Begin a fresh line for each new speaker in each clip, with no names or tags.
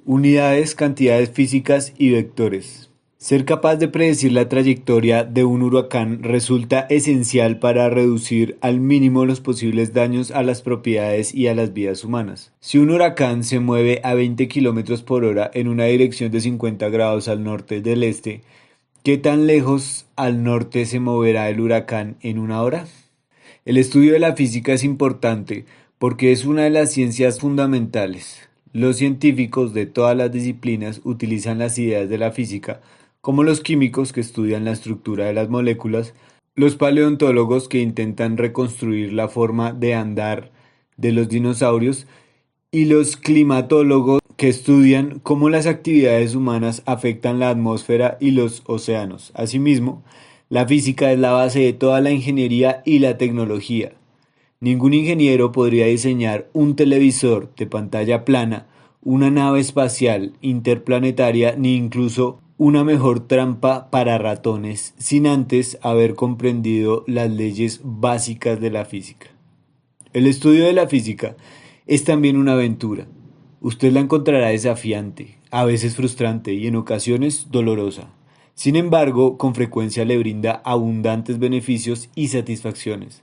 Unidades, cantidades físicas y vectores. Ser capaz de predecir la trayectoria de un huracán resulta esencial para reducir al mínimo los posibles daños a las propiedades y a las vidas humanas. Si un huracán se mueve a 20 kilómetros por hora en una dirección de 50 grados al norte del este, ¿qué tan lejos al norte se moverá el huracán en una hora? El estudio de la física es importante porque es una de las ciencias fundamentales. Los científicos de todas las disciplinas utilizan las ideas de la física, como los químicos que estudian la estructura de las moléculas, los paleontólogos que intentan reconstruir la forma de andar de los dinosaurios y los climatólogos que estudian cómo las actividades humanas afectan la atmósfera y los océanos. Asimismo, la física es la base de toda la ingeniería y la tecnología. Ningún ingeniero podría diseñar un televisor de pantalla plana, una nave espacial interplanetaria ni incluso una mejor trampa para ratones sin antes haber comprendido las leyes básicas de la física. El estudio de la física es también una aventura. Usted la encontrará desafiante, a veces frustrante y en ocasiones dolorosa. Sin embargo, con frecuencia le brinda abundantes beneficios y satisfacciones.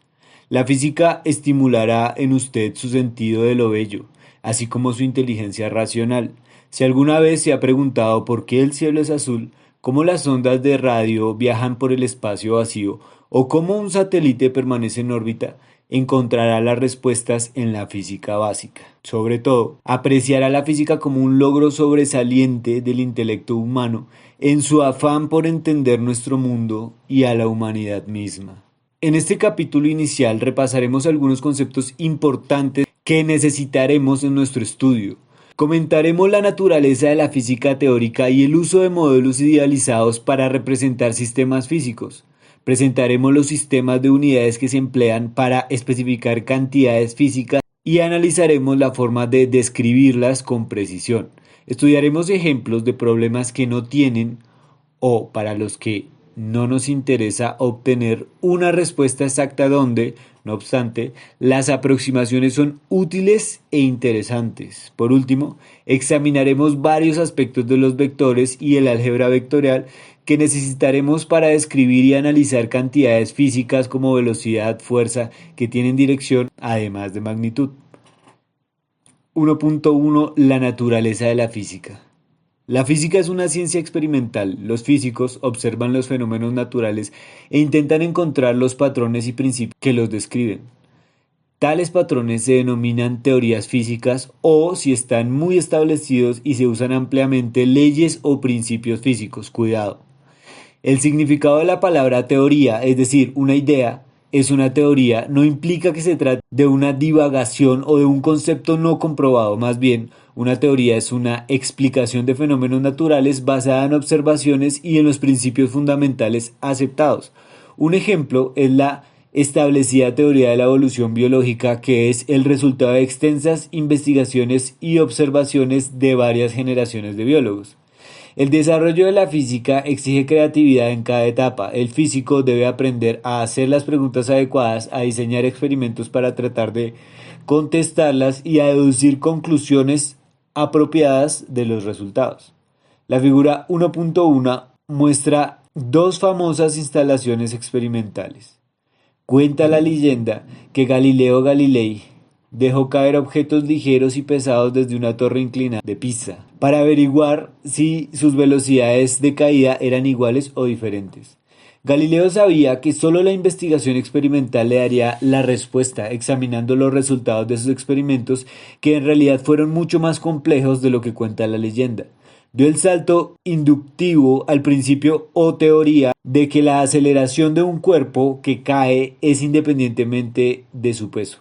La física estimulará en usted su sentido de lo bello, así como su inteligencia racional. Si alguna vez se ha preguntado por qué el cielo es azul, cómo las ondas de radio viajan por el espacio vacío o cómo un satélite permanece en órbita, encontrará las respuestas en la física básica. Sobre todo, apreciará la física como un logro sobresaliente del intelecto humano en su afán por entender nuestro mundo y a la humanidad misma. En este capítulo inicial repasaremos algunos conceptos importantes que necesitaremos en nuestro estudio. Comentaremos la naturaleza de la física teórica y el uso de modelos idealizados para representar sistemas físicos. Presentaremos los sistemas de unidades que se emplean para especificar cantidades físicas y analizaremos la forma de describirlas con precisión. Estudiaremos ejemplos de problemas que no tienen o para los que no nos interesa obtener una respuesta exacta donde, no obstante, las aproximaciones son útiles e interesantes. Por último, examinaremos varios aspectos de los vectores y el álgebra vectorial que necesitaremos para describir y analizar cantidades físicas como velocidad, fuerza, que tienen dirección, además de magnitud. 1.1 La naturaleza de la física. La física es una ciencia experimental. Los físicos observan los fenómenos naturales e intentan encontrar los patrones y principios que los describen. Tales patrones se denominan teorías físicas o, si están muy establecidos y se usan ampliamente, leyes o principios físicos. Cuidado. El significado de la palabra teoría, es decir, una idea, es una teoría, no implica que se trate de una divagación o de un concepto no comprobado. Más bien, una teoría es una explicación de fenómenos naturales basada en observaciones y en los principios fundamentales aceptados. Un ejemplo es la establecida teoría de la evolución biológica, que es el resultado de extensas investigaciones y observaciones de varias generaciones de biólogos. El desarrollo de la física exige creatividad en cada etapa. El físico debe aprender a hacer las preguntas adecuadas, a diseñar experimentos para tratar de contestarlas y a deducir conclusiones apropiadas de los resultados. La figura 1.1 muestra dos famosas instalaciones experimentales. Cuenta la leyenda que Galileo Galilei dejó caer objetos ligeros y pesados desde una torre inclinada de Pisa para averiguar si sus velocidades de caída eran iguales o diferentes. Galileo sabía que solo la investigación experimental le daría la respuesta, examinando los resultados de sus experimentos, que en realidad fueron mucho más complejos de lo que cuenta la leyenda. Dio el salto inductivo al principio o teoría de que la aceleración de un cuerpo que cae es independientemente de su peso.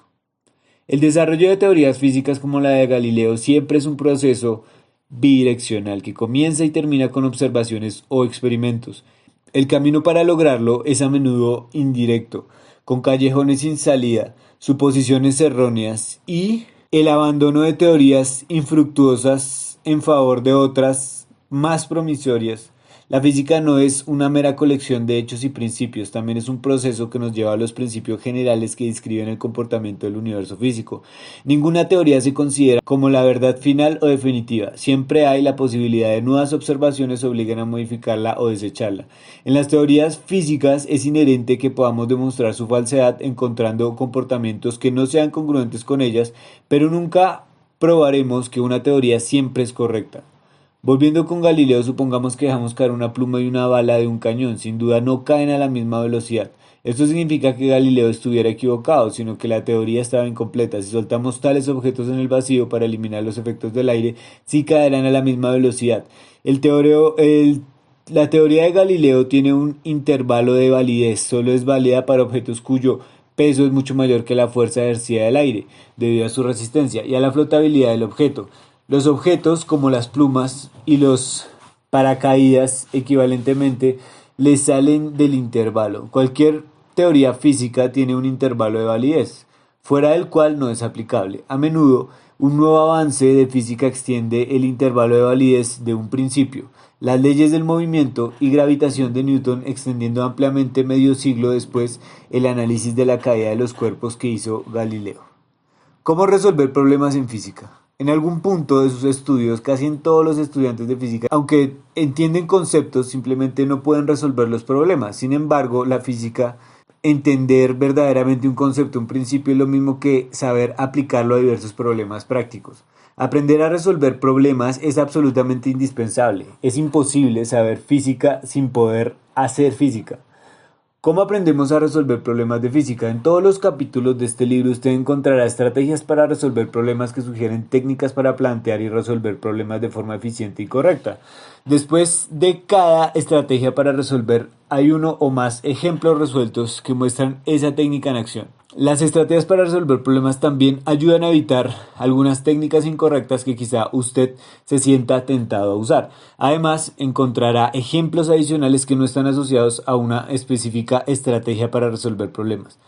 El desarrollo de teorías físicas como la de Galileo siempre es un proceso bidireccional que comienza y termina con observaciones o experimentos. El camino para lograrlo es a menudo indirecto, con callejones sin salida, suposiciones erróneas y el abandono de teorías infructuosas en favor de otras más promisorias. La física no es una mera colección de hechos y principios, también es un proceso que nos lleva a los principios generales que describen el comportamiento del universo físico. Ninguna teoría se considera como la verdad final o definitiva. Siempre hay la posibilidad de nuevas observaciones que obliguen a modificarla o desecharla. En las teorías físicas es inherente que podamos demostrar su falsedad encontrando comportamientos que no sean congruentes con ellas, pero nunca probaremos que una teoría siempre es correcta. Volviendo con Galileo, supongamos que dejamos caer una pluma y una bala de un cañón, sin duda no caen a la misma velocidad. Esto significa que Galileo estuviera equivocado, sino que la teoría estaba incompleta. Si soltamos tales objetos en el vacío para eliminar los efectos del aire, sí caerán a la misma velocidad. La teoría de Galileo tiene un intervalo de validez, solo es válida para objetos cuyo peso es mucho mayor que la fuerza ejercida del aire, debido a su resistencia y a la flotabilidad del objeto. Los objetos, como las plumas y los paracaídas, equivalentemente, les salen del intervalo. Cualquier teoría física tiene un intervalo de validez, fuera del cual no es aplicable. A menudo, un nuevo avance de física extiende el intervalo de validez de un principio. Las leyes del movimiento y gravitación de Newton, extendiendo ampliamente medio siglo después el análisis de la caída de los cuerpos que hizo Galileo. ¿Cómo resolver problemas en física? En algún punto de sus estudios, casi en todos los estudiantes de física, aunque entienden conceptos, simplemente no pueden resolver los problemas. Sin embargo, la física, entender verdaderamente un concepto, un principio, es lo mismo que saber aplicarlo a diversos problemas prácticos. Aprender a resolver problemas es absolutamente indispensable. Es imposible saber física sin poder hacer física. ¿Cómo aprendemos a resolver problemas de física? En todos los capítulos de este libro usted encontrará estrategias para resolver problemas que sugieren técnicas para plantear y resolver problemas de forma eficiente y correcta. Después de cada estrategia para resolver, hay uno o más ejemplos resueltos que muestran esa técnica en acción. Las estrategias para resolver problemas también ayudan a evitar algunas técnicas incorrectas que quizá usted se sienta tentado a usar. Además, encontrará ejemplos adicionales que no están asociados a una específica estrategia para resolver problemas.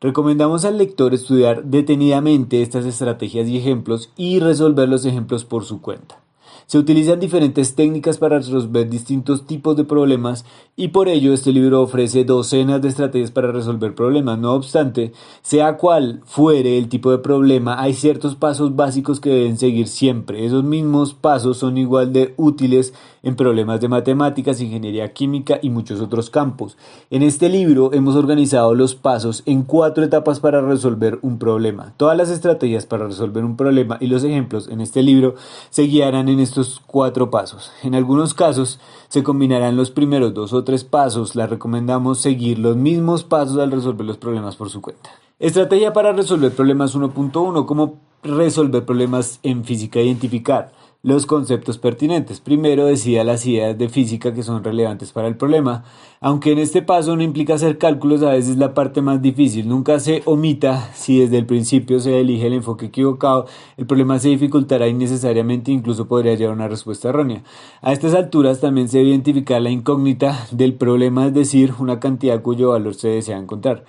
Recomendamos al lector estudiar detenidamente estas estrategias y ejemplos y resolver los ejemplos por su cuenta. Se utilizan diferentes técnicas para resolver distintos tipos de problemas y por ello este libro ofrece docenas de estrategias para resolver problemas. No obstante, sea cual fuere el tipo de problema, hay ciertos pasos básicos que deben seguir siempre. Esos mismos pasos son igual de útiles en problemas de matemáticas, ingeniería química y muchos otros campos. En este libro hemos organizado los pasos en 4 etapas para resolver un problema. Todas las estrategias para resolver un problema y los ejemplos en este libro se guiarán en estos 4 pasos. En algunos casos se combinarán los primeros 2 o 3 pasos. Les recomendamos seguir los mismos pasos al resolver los problemas por su cuenta. Estrategia para resolver problemas 1.1. ¿Cómo resolver problemas en física? Identificar los conceptos pertinentes. Primero, decida las ideas de física que son relevantes para el problema. Aunque en este paso no implica hacer cálculos, a veces es la parte más difícil. Nunca se omita. Si desde el principio se elige el enfoque equivocado, el problema se dificultará innecesariamente e incluso podría llevar a una respuesta errónea. A estas alturas también se debe identificar la incógnita del problema, es decir, una cantidad cuyo valor se desea encontrar.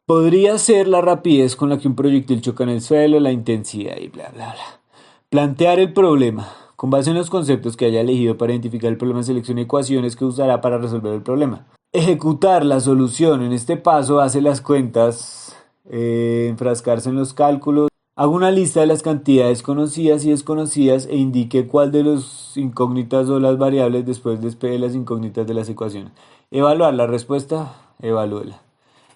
Podría ser la rapidez con la que un proyectil choca en el suelo, la intensidad y bla bla bla. Plantear el problema. Con base en los conceptos que haya elegido para identificar el problema, seleccione ecuaciones que usará para resolver el problema. Ejecutar la solución. En este paso hace las cuentas, enfrascarse en los cálculos. Haga una lista de las cantidades conocidas y desconocidas e indique cuál de las incógnitas o las variables después despegue las incógnitas de las ecuaciones. Evaluar la respuesta, evalúela.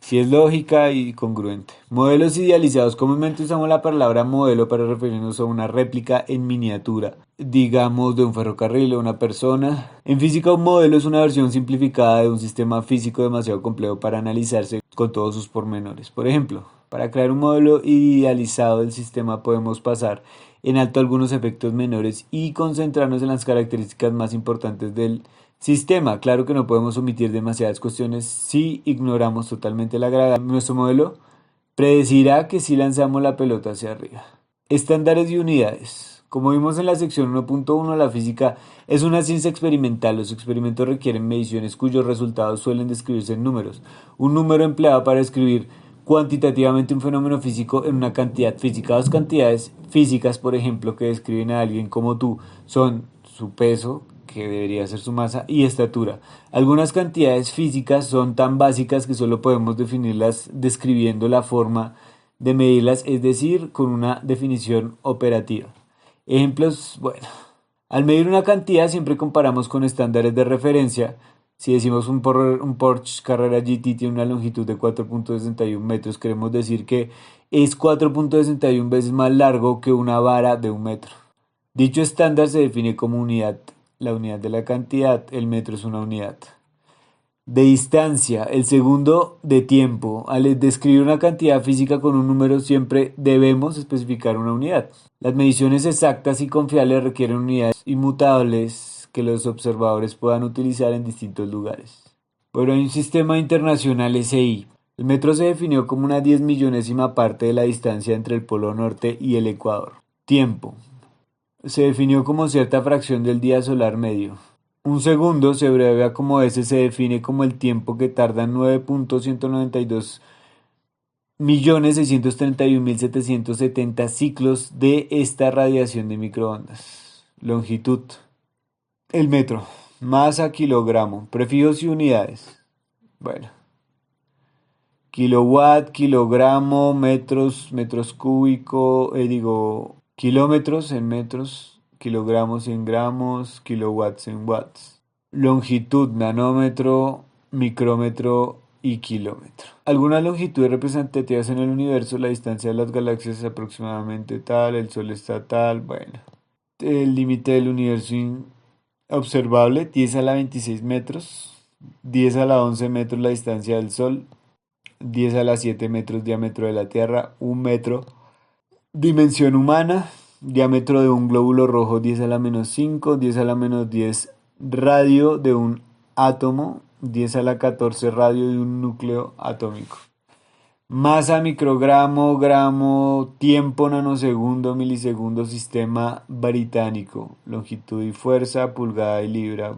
Si es lógica y congruente. Modelos idealizados. Comúnmente usamos la palabra modelo para referirnos a una réplica en miniatura, digamos de un ferrocarril o una persona. En física, un modelo es una versión simplificada de un sistema físico demasiado complejo para analizarse con todos sus pormenores. Por ejemplo, para crear un modelo idealizado del sistema podemos pasar en alto algunos efectos menores y concentrarnos en las características más importantes del sistema. Claro que no podemos omitir demasiadas cuestiones si ignoramos totalmente la gravedad. Nuestro modelo predecirá que si lanzamos la pelota hacia arriba. Estándares y unidades. Como vimos en la sección 1.1, la física es una ciencia experimental. Los experimentos requieren mediciones cuyos resultados suelen describirse en números. Un número empleado para describir cuantitativamente un fenómeno físico en una cantidad física. 2 cantidades físicas, por ejemplo, que describen a alguien como tú son su peso, que debería ser su masa, y estatura. Algunas cantidades físicas son tan básicas que solo podemos definirlas describiendo la forma de medirlas, es decir, con una definición operativa. Ejemplos, bueno, al medir una cantidad siempre comparamos con estándares de referencia. Si decimos un Porsche Carrera GT tiene una longitud de 4.61 metros, queremos decir que es 4.61 veces más largo que una vara de un metro. Dicho estándar se define como unidad, la unidad de la cantidad, el metro es una unidad. De distancia, el segundo de tiempo. Al describir una cantidad física con un número siempre debemos especificar una unidad. Las mediciones exactas y confiables requieren unidades inmutables que los observadores puedan utilizar en distintos lugares. Bueno, hay un sistema internacional SI. El metro se definió como una 10 millonésima parte de la distancia entre el Polo Norte y el Ecuador. Tiempo. Se definió como cierta fracción del día solar medio. Un segundo se abrevia como S, se define como el tiempo que tardan 9.192.631.770 ciclos de esta radiación de microondas. Longitud. El metro. Masa, kilogramo. Prefijos y unidades. Bueno. Kilowatt, kilogramo, metros, metros cúbicos, kilómetros en metros, kilogramos en gramos, kilowatts en watts. Longitud, nanómetro, micrómetro y kilómetro. Algunas longitudes representativas en el universo, la distancia de las galaxias es aproximadamente tal, el Sol está tal, bueno. El límite del universo observable, 10 a la 26 metros, 10 a la 11 metros la distancia del Sol, 10 a la 7 metros diámetro de la Tierra, 1 metro. Dimensión humana, diámetro de un glóbulo rojo 10 a la menos 5, 10 a la menos 10 radio de un átomo, 10 a la 14 radio de un núcleo atómico. Masa, microgramo, gramo, tiempo, nanosegundo, milisegundo, sistema británico, longitud y fuerza, pulgada y libra.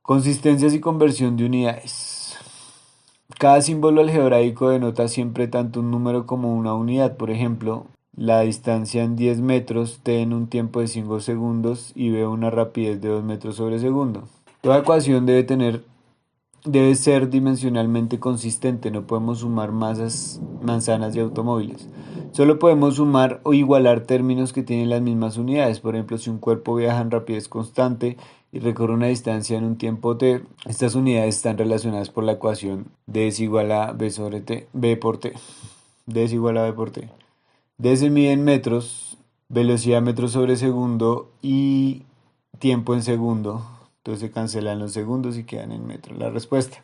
Consistencias y conversión de unidades. Cada símbolo algebraico denota siempre tanto un número como una unidad. Por ejemplo, la distancia en 10 metros, t en un tiempo de 5 segundos y b una rapidez de 2 metros sobre segundo. Toda ecuación debe ser dimensionalmente consistente. No podemos sumar masas, manzanas y automóviles. Solo podemos sumar o igualar términos que tienen las mismas unidades. Por ejemplo, si un cuerpo viaja en rapidez constante y recorre una distancia en un tiempo t, estas unidades están relacionadas por la ecuación d es igual a b sobre t, b por t. D es igual a b por t. D se mide en metros, velocidad metros sobre segundo y tiempo en segundo. Entonces se cancelan los segundos y quedan en metros. La respuesta.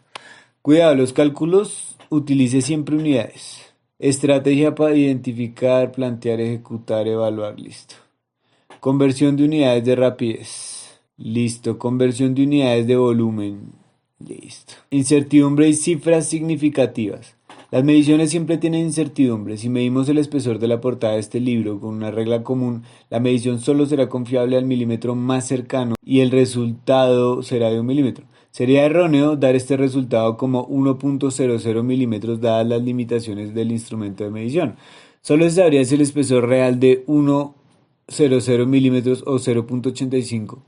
Cuidado, los cálculos, utilice siempre unidades. Estrategia para identificar, plantear, ejecutar, evaluar. Listo. Conversión de unidades de rapidez. Listo. Conversión de unidades de volumen. Listo. Incertidumbre y cifras significativas. Las mediciones siempre tienen incertidumbre. Si medimos el espesor de la portada de este libro con una regla común, la medición solo será confiable al milímetro más cercano y el resultado será de 1 milímetro. Sería erróneo dar este resultado como 1.00 milímetros dadas las limitaciones del instrumento de medición. Solo se sabría si el espesor real de 1.00 milímetros o 0.85,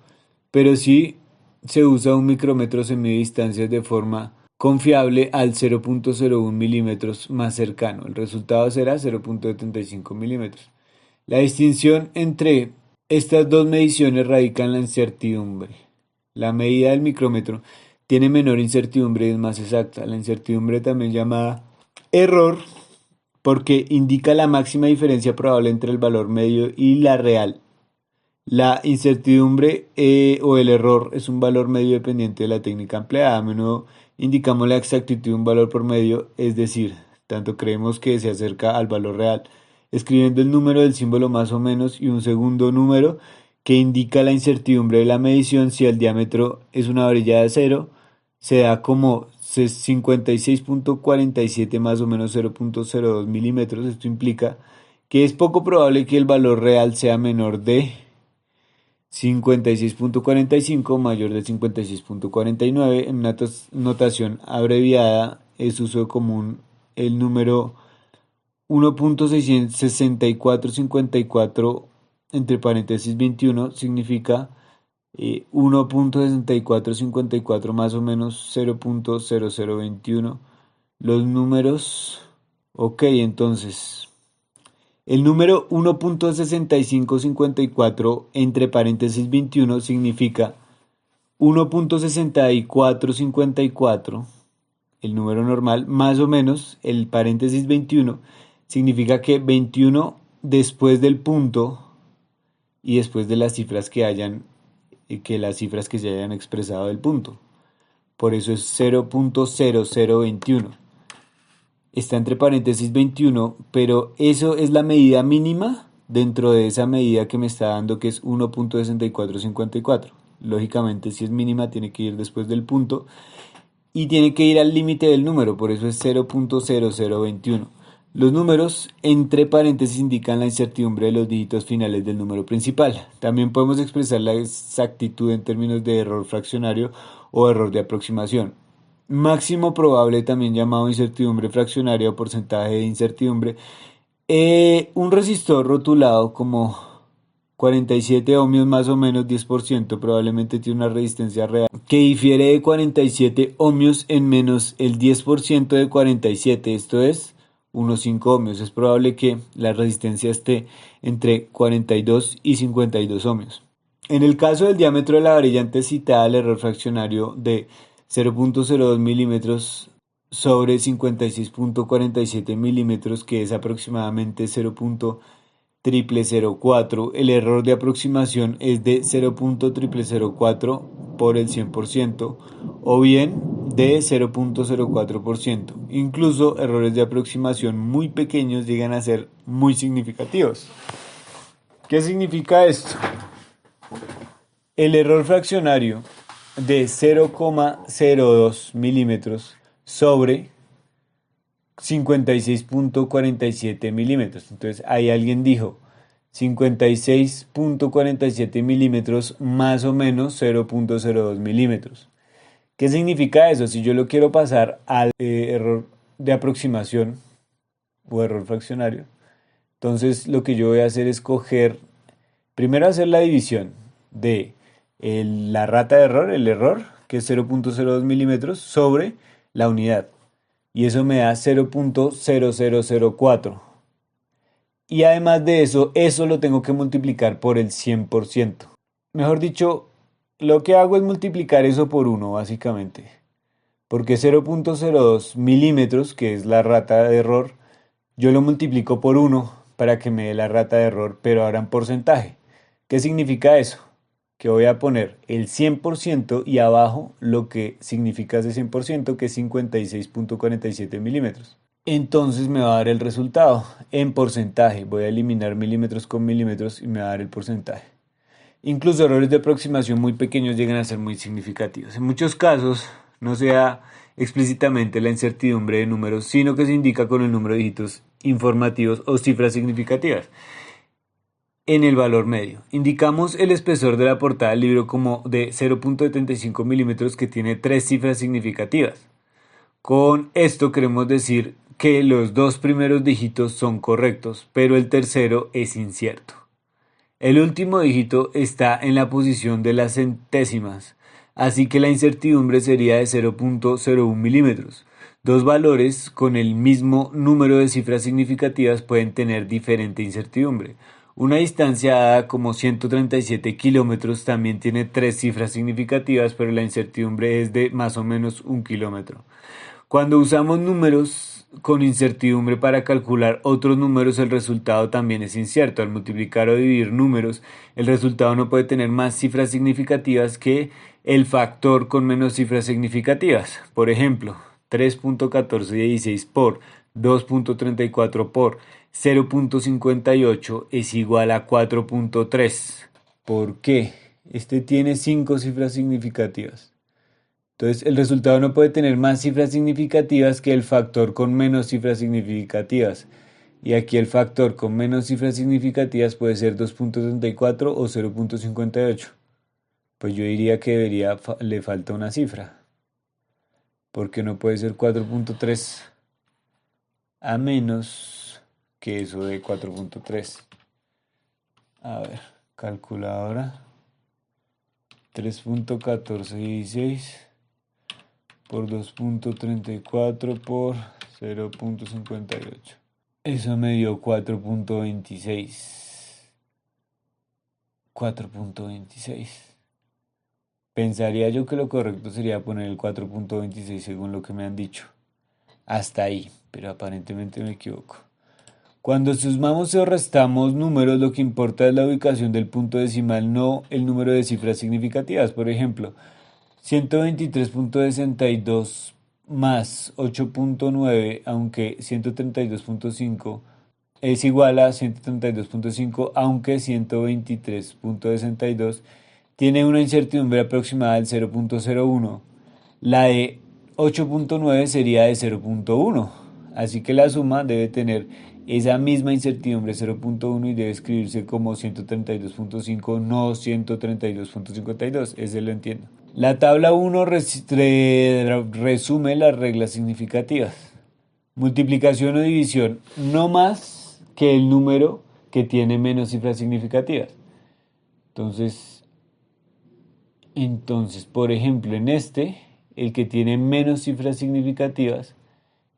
pero si se usa un micrómetro se mide distancias de forma confiable al 0.01 milímetros más cercano. El resultado será 0.75 milímetros. La distinción entre estas dos mediciones radica en la incertidumbre. La medida del micrómetro tiene menor incertidumbre y es más exacta. La incertidumbre, también llamada error, porque indica la máxima diferencia probable entre el valor medio y la real. La incertidumbre o el error es un valor medio dependiente de la técnica empleada. A menudo indicamos la exactitud de un valor por medio, es decir, tanto creemos que se acerca al valor real, escribiendo el número del símbolo más o menos y un segundo número que indica la incertidumbre de la medición. Si el diámetro es una varilla de cero, se da como 56.47 más o menos 0.02 milímetros. Esto implica que es poco probable que el valor real sea menor de 56.45 mayor de 56.49. En una notación abreviada es uso común el número 1.6454 entre paréntesis 21 significa 1.6454 más o menos 0.0021. Los números, ok, entonces, el número 1.6554 entre paréntesis 21 significa 1.6454, el número normal, más o menos el paréntesis 21, significa que 21 después del punto y después de las cifras que las cifras que se hayan expresado del punto. Por eso es 0.0021. Está entre paréntesis 21, pero eso es la medida mínima dentro de esa medida que me está dando, que es 1.6454. Lógicamente, si es mínima, tiene que ir después del punto y tiene que ir al límite del número, por eso es 0.0021. Los números entre paréntesis indican la incertidumbre de los dígitos finales del número principal. También podemos expresar la exactitud en términos de error fraccionario o error de aproximación. Máximo probable, también llamado incertidumbre fraccionaria o porcentaje de incertidumbre. Un resistor rotulado como 47 ohmios más o menos 10% probablemente tiene una resistencia real que difiere de 47 ohmios en menos el 10% de 47, esto es unos 5 ohmios. Es probable que la resistencia esté entre 42 y 52 ohmios. En el caso del diámetro de la varilla antes citada, el error fraccionario de 0.02 milímetros sobre 56.47 milímetros, que es aproximadamente 0.0004, el error de aproximación es de 0.0004 por el 100% o bien de 0.04%. Incluso errores de aproximación muy pequeños llegan a ser muy significativos. ¿Qué significa esto? El error fraccionario de 0,02 milímetros sobre 56.47 milímetros. Entonces ahí alguien dijo 56.47 milímetros más o menos 0.02 milímetros. ¿Qué significa eso? Si yo lo quiero pasar al error de aproximación o error fraccionario, entonces lo que yo voy a hacer es coger, primero hacer la división de la rata de error, el error, que es 0.02 milímetros, sobre la unidad. Y eso me da 0.0004. Y además de eso lo tengo que multiplicar por el 100%. Mejor dicho, lo que hago es multiplicar eso por 1, básicamente. Porque 0.02 milímetros, que es la rata de error, yo lo multiplico por 1 para que me dé la rata de error, pero ahora en porcentaje. ¿Qué significa eso? Que voy a poner el 100% y abajo lo que significa ese 100%, que es 56.47 milímetros. Entonces me va a dar el resultado en porcentaje. Voy a eliminar milímetros con milímetros y me va a dar el porcentaje. Incluso errores de aproximación muy pequeños llegan a ser muy significativos. En muchos casos no se da explícitamente la incertidumbre de números, sino que se indica con el número de dígitos informativos o cifras significativas en el valor medio. Indicamos el espesor de la portada del libro como de 0.75 milímetros, que tiene 3 cifras significativas. Con esto queremos decir que los 2 primeros dígitos son correctos, pero el tercero es incierto. El último dígito está en la posición de las centésimas, así que la incertidumbre sería de 0.01 milímetros. Dos valores con el mismo número de cifras significativas pueden tener diferente incertidumbre. Una distancia dada como 137 kilómetros también tiene 3 cifras significativas, pero la incertidumbre es de más o menos 1 kilómetro. Cuando usamos números con incertidumbre para calcular otros números, el resultado también es incierto. Al multiplicar o dividir números, el resultado no puede tener más cifras significativas que el factor con menos cifras significativas. Por ejemplo, 3.1416 por 2.34 por 0.58 es igual a 4.3. ¿Por qué? Este tiene 5 cifras significativas. Entonces, el resultado no puede tener más cifras significativas que el factor con menos cifras significativas. Y aquí el factor con menos cifras significativas puede ser 2.34 o 0.58. Pues yo diría que le falta una cifra. Porque no puede ser 4.3 a menos que eso de 4.3. A ver, calculadora. 3.1416 por 2.34 por 0.58. Eso me dio 4.26. 4.26. Pensaría yo que lo correcto sería poner el 4.26 según lo que me han dicho. Hasta ahí, pero aparentemente me equivoco. Cuando sumamos o restamos números, lo que importa es la ubicación del punto decimal, no el número de cifras significativas. Por ejemplo, 123.62 más 8.9, aunque 132.5 es igual a 132.5, aunque 123.62 tiene una incertidumbre aproximada del 0.01. La de 8.9 sería de 0.1. Así que la suma debe tener esa misma incertidumbre 0.1 y debe escribirse como 132.5, no 132.52. Ese lo entiendo. La tabla 1 resume las reglas significativas. Multiplicación o división, no más que el número que tiene menos cifras significativas. Entonces, por ejemplo, en este, el que tiene menos cifras significativas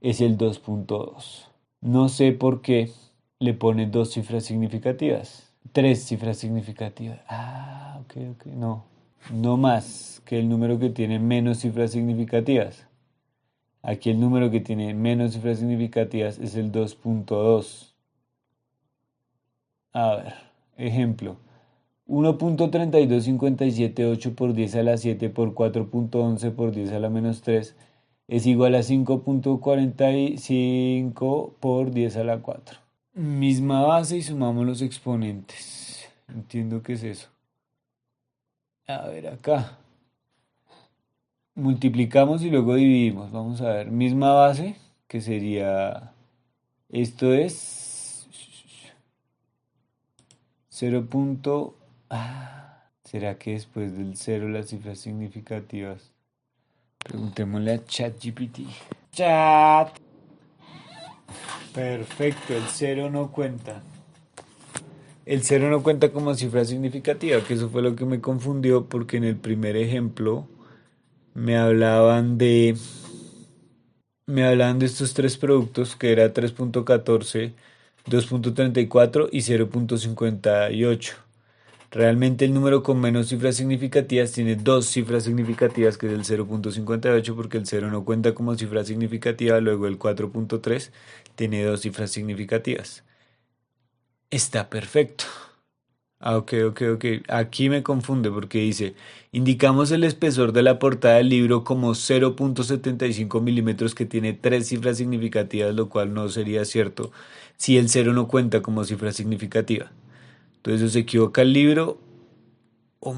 es el 2.2. No sé por qué le pone dos cifras significativas, tres cifras significativas. Ok, no. No más que el número que tiene menos cifras significativas. Aquí el número que tiene menos cifras significativas es el 2.2. A ver, ejemplo. 1.32578 por 10 a la 7 por 4.11 por 10 a la menos 3 es igual a 5.45 por 10 a la 4. Misma base y sumamos los exponentes. Entiendo qué es eso. A ver acá. Multiplicamos y luego dividimos. Vamos a ver. Misma base, que sería... Esto es... 0. ¿Será que después del 0 las cifras significativas? Preguntémosle a ChatGPT. Chat. Perfecto, el 0 no cuenta. El 0 no cuenta como cifra significativa, que eso fue lo que me confundió porque en el primer ejemplo me hablaban de estos tres productos que era 3.14, 2.34 y 0.58. Realmente el número con menos cifras significativas tiene dos cifras significativas, que es el 0.58 porque el 0 no cuenta como cifra significativa, luego el 4.3 tiene dos cifras significativas. Está perfecto. Ok. Aquí me confunde porque dice, indicamos el espesor de la portada del libro como 0.75 milímetros que tiene tres cifras significativas, lo cual no sería cierto si el 0 no cuenta como cifra significativa. Entonces, o se equivoca el libro o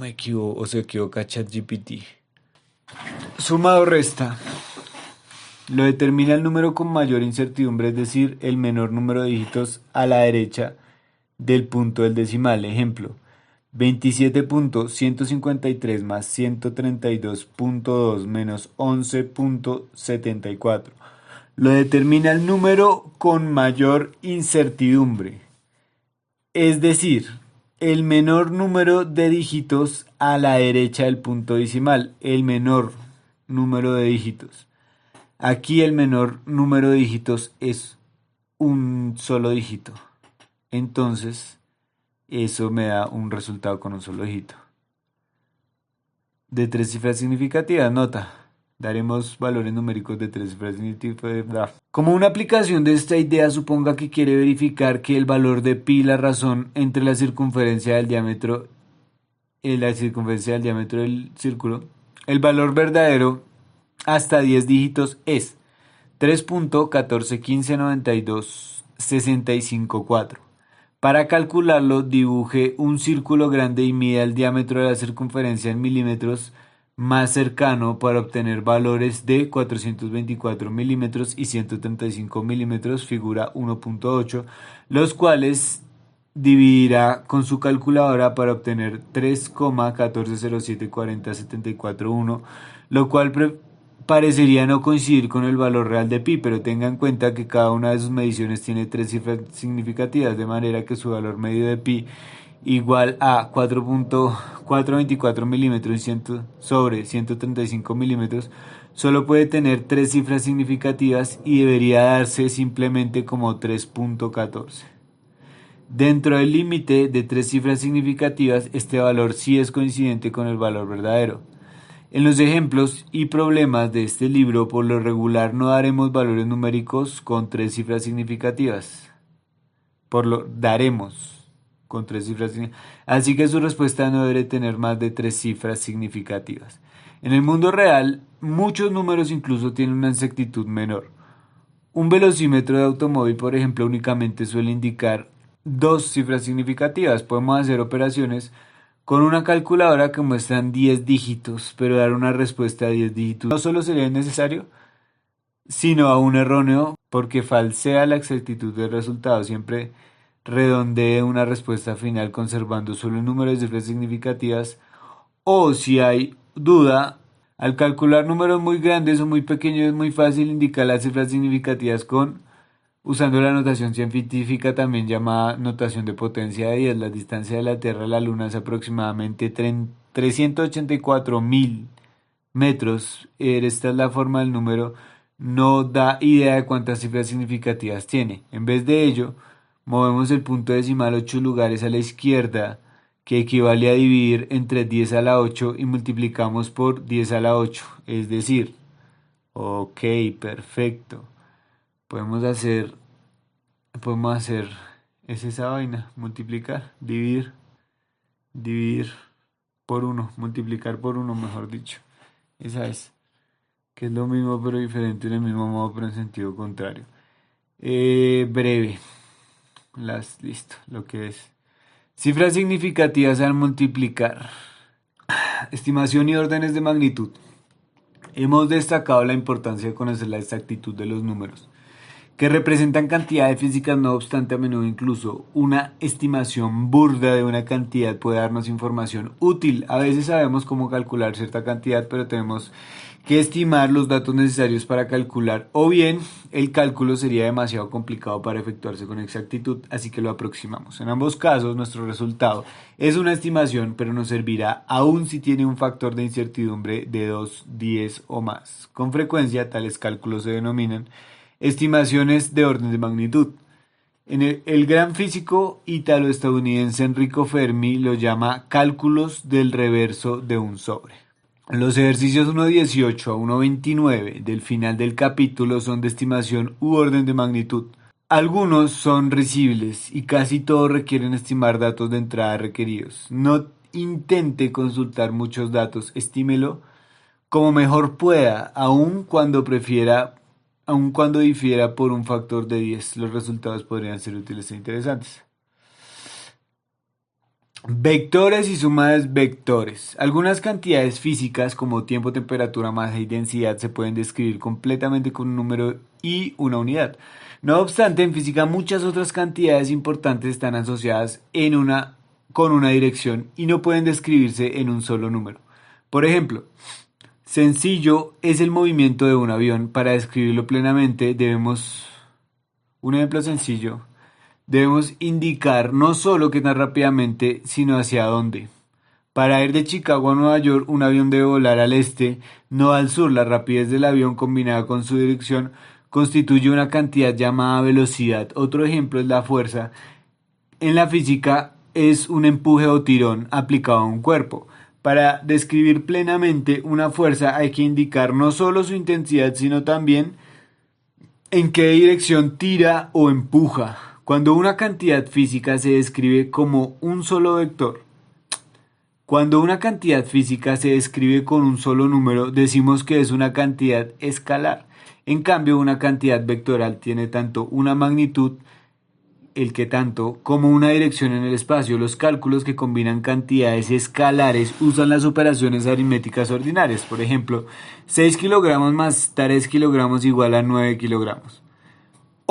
se equivoca ChatGPT. Suma o resta. Lo determina el número con mayor incertidumbre, es decir, el menor número de dígitos a la derecha del punto del decimal. Ejemplo, 27.153 más 132.2 menos 11.74. Lo determina el número con mayor incertidumbre, es decir, el menor número de dígitos a la derecha del punto decimal, el menor número de dígitos. Aquí el menor número de dígitos es un solo dígito. Entonces, eso me da un resultado con un solo dígito. De tres cifras significativas, nota. Daremos valores numéricos de tres cifras significativas. Como una aplicación de esta idea, suponga que quiere verificar que el valor de pi, la razón entre la circunferencia del diámetro del círculo, el valor verdadero hasta 10 dígitos es 3.14159265.4. Para calcularlo, dibuje un círculo grande y mida el diámetro de la circunferencia en milímetros más cercano para obtener valores de 424 milímetros y 135 milímetros, figura 1.8, los cuales dividirá con su calculadora para obtener 3,1407441, lo cual parecería no coincidir con el valor real de pi, pero tenga en cuenta que cada una de sus mediciones tiene tres cifras significativas, de manera que su valor medio de pi igual a 4.424 milímetros sobre 135 milímetros, solo puede tener tres cifras significativas y debería darse simplemente como 3.14. Dentro del límite de tres cifras significativas, este valor sí es coincidente con el valor verdadero. En los ejemplos y problemas de este libro, por lo regular no daremos valores numéricos con tres cifras significativas. Daremos con tres cifras significativas. Así que su respuesta no debe tener más de tres cifras significativas. En el mundo real, muchos números incluso tienen una exactitud menor. Un velocímetro de automóvil, por ejemplo, únicamente suele indicar dos cifras significativas. Podemos hacer operaciones con una calculadora que muestran 10 dígitos, pero dar una respuesta a 10 dígitos no solo sería innecesario, sino aún erróneo, porque falsea la exactitud del resultado. Siempre redondee una respuesta final conservando solo el número de cifras significativas, o si hay duda, al calcular números muy grandes o muy pequeños es muy fácil indicar las cifras significativas usando la notación científica también llamada notación de potencia de 10. La distancia de la Tierra a la Luna es aproximadamente 384.000 metros. Esta es la forma del número, no da idea de cuántas cifras significativas tiene. En vez de ello, movemos el punto decimal 8 lugares a la izquierda, que equivale a dividir entre 10 a la 8 y multiplicamos por 10 a la 8. Es decir, ok, perfecto. Podemos hacer, es esa vaina, multiplicar, dividir por uno, multiplicar por uno, mejor dicho. Esa es, que es lo mismo pero diferente en el mismo modo pero en sentido contrario. Breve, listo, lo que es. Cifras significativas al multiplicar. Estimación y órdenes de magnitud. Hemos destacado la importancia de conocer la exactitud de los números, que representan cantidades físicas. No obstante, a menudo incluso una estimación burda de una cantidad puede darnos información útil. A veces sabemos cómo calcular cierta cantidad, pero tenemos que estimar los datos necesarios para calcular, o bien el cálculo sería demasiado complicado para efectuarse con exactitud, así que lo aproximamos. En ambos casos, nuestro resultado es una estimación, pero nos servirá aún si tiene un factor de incertidumbre de 2, 10 o más. Con frecuencia, tales cálculos se denominan estimaciones de orden de magnitud. El gran físico italo-estadounidense Enrico Fermi lo llama cálculos del reverso de un sobre. Los ejercicios 1.18 a 1.29 del final del capítulo son de estimación u orden de magnitud. Algunos son risibles y casi todos requieren estimar datos de entrada requeridos. No intente consultar muchos datos, estímelo como mejor pueda, aun cuando difiera por un factor de 10. Los resultados podrían ser útiles e interesantes. Vectores y suma de vectores. Algunas cantidades físicas como tiempo, temperatura, masa y densidad se pueden describir completamente con un número y una unidad. No obstante, en física muchas otras cantidades importantes están asociadas con una dirección y no pueden describirse en un solo número. Por ejemplo, sencillo es el movimiento de un avión. Para describirlo plenamente un ejemplo sencillo. Debemos indicar no solo qué tan rápidamente, sino hacia dónde. Para ir de Chicago a Nueva York, un avión debe volar al este, no al sur. La rapidez del avión combinada con su dirección constituye una cantidad llamada velocidad. Otro ejemplo es la fuerza. En la física es un empuje o tirón aplicado a un cuerpo. Para describir plenamente una fuerza hay que indicar no solo su intensidad, sino también en qué dirección tira o empuja. Cuando una cantidad física se describe como un solo vector, cuando una cantidad física se describe con un solo número, decimos que es una cantidad escalar. En cambio, una cantidad vectorial tiene tanto una magnitud, el que tanto, como una dirección en el espacio. Los cálculos que combinan cantidades escalares usan las operaciones aritméticas ordinarias. Por ejemplo, 6 kilogramos más 3 kilogramos igual a 9 kilogramos.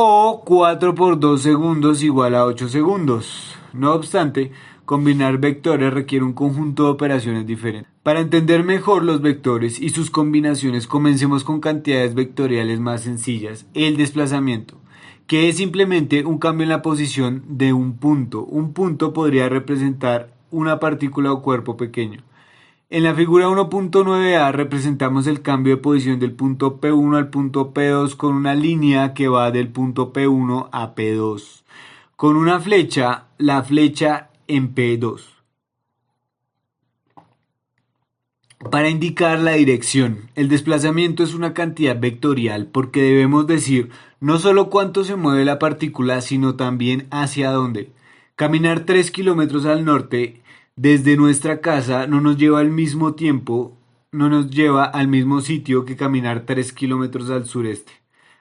O 4 por 2 segundos igual a 8 segundos. No obstante, combinar vectores requiere un conjunto de operaciones diferentes. Para entender mejor los vectores y sus combinaciones, comencemos con cantidades vectoriales más sencillas. El desplazamiento. que es simplemente un cambio en la posición de un punto. Un punto podría representar una partícula o cuerpo pequeño. En la figura 1.9a representamos el cambio de posición del punto P1 al punto P2 con una línea que va del punto P1 a P2, con una flecha, la flecha en P2, para indicar la dirección. El desplazamiento es una cantidad vectorial porque debemos decir no solo cuánto se mueve la partícula, sino también hacia dónde. Caminar 3 kilómetros al norte desde nuestra casa no nos lleva al mismo tiempo, no nos lleva al mismo sitio que caminar 3 kilómetros al sureste.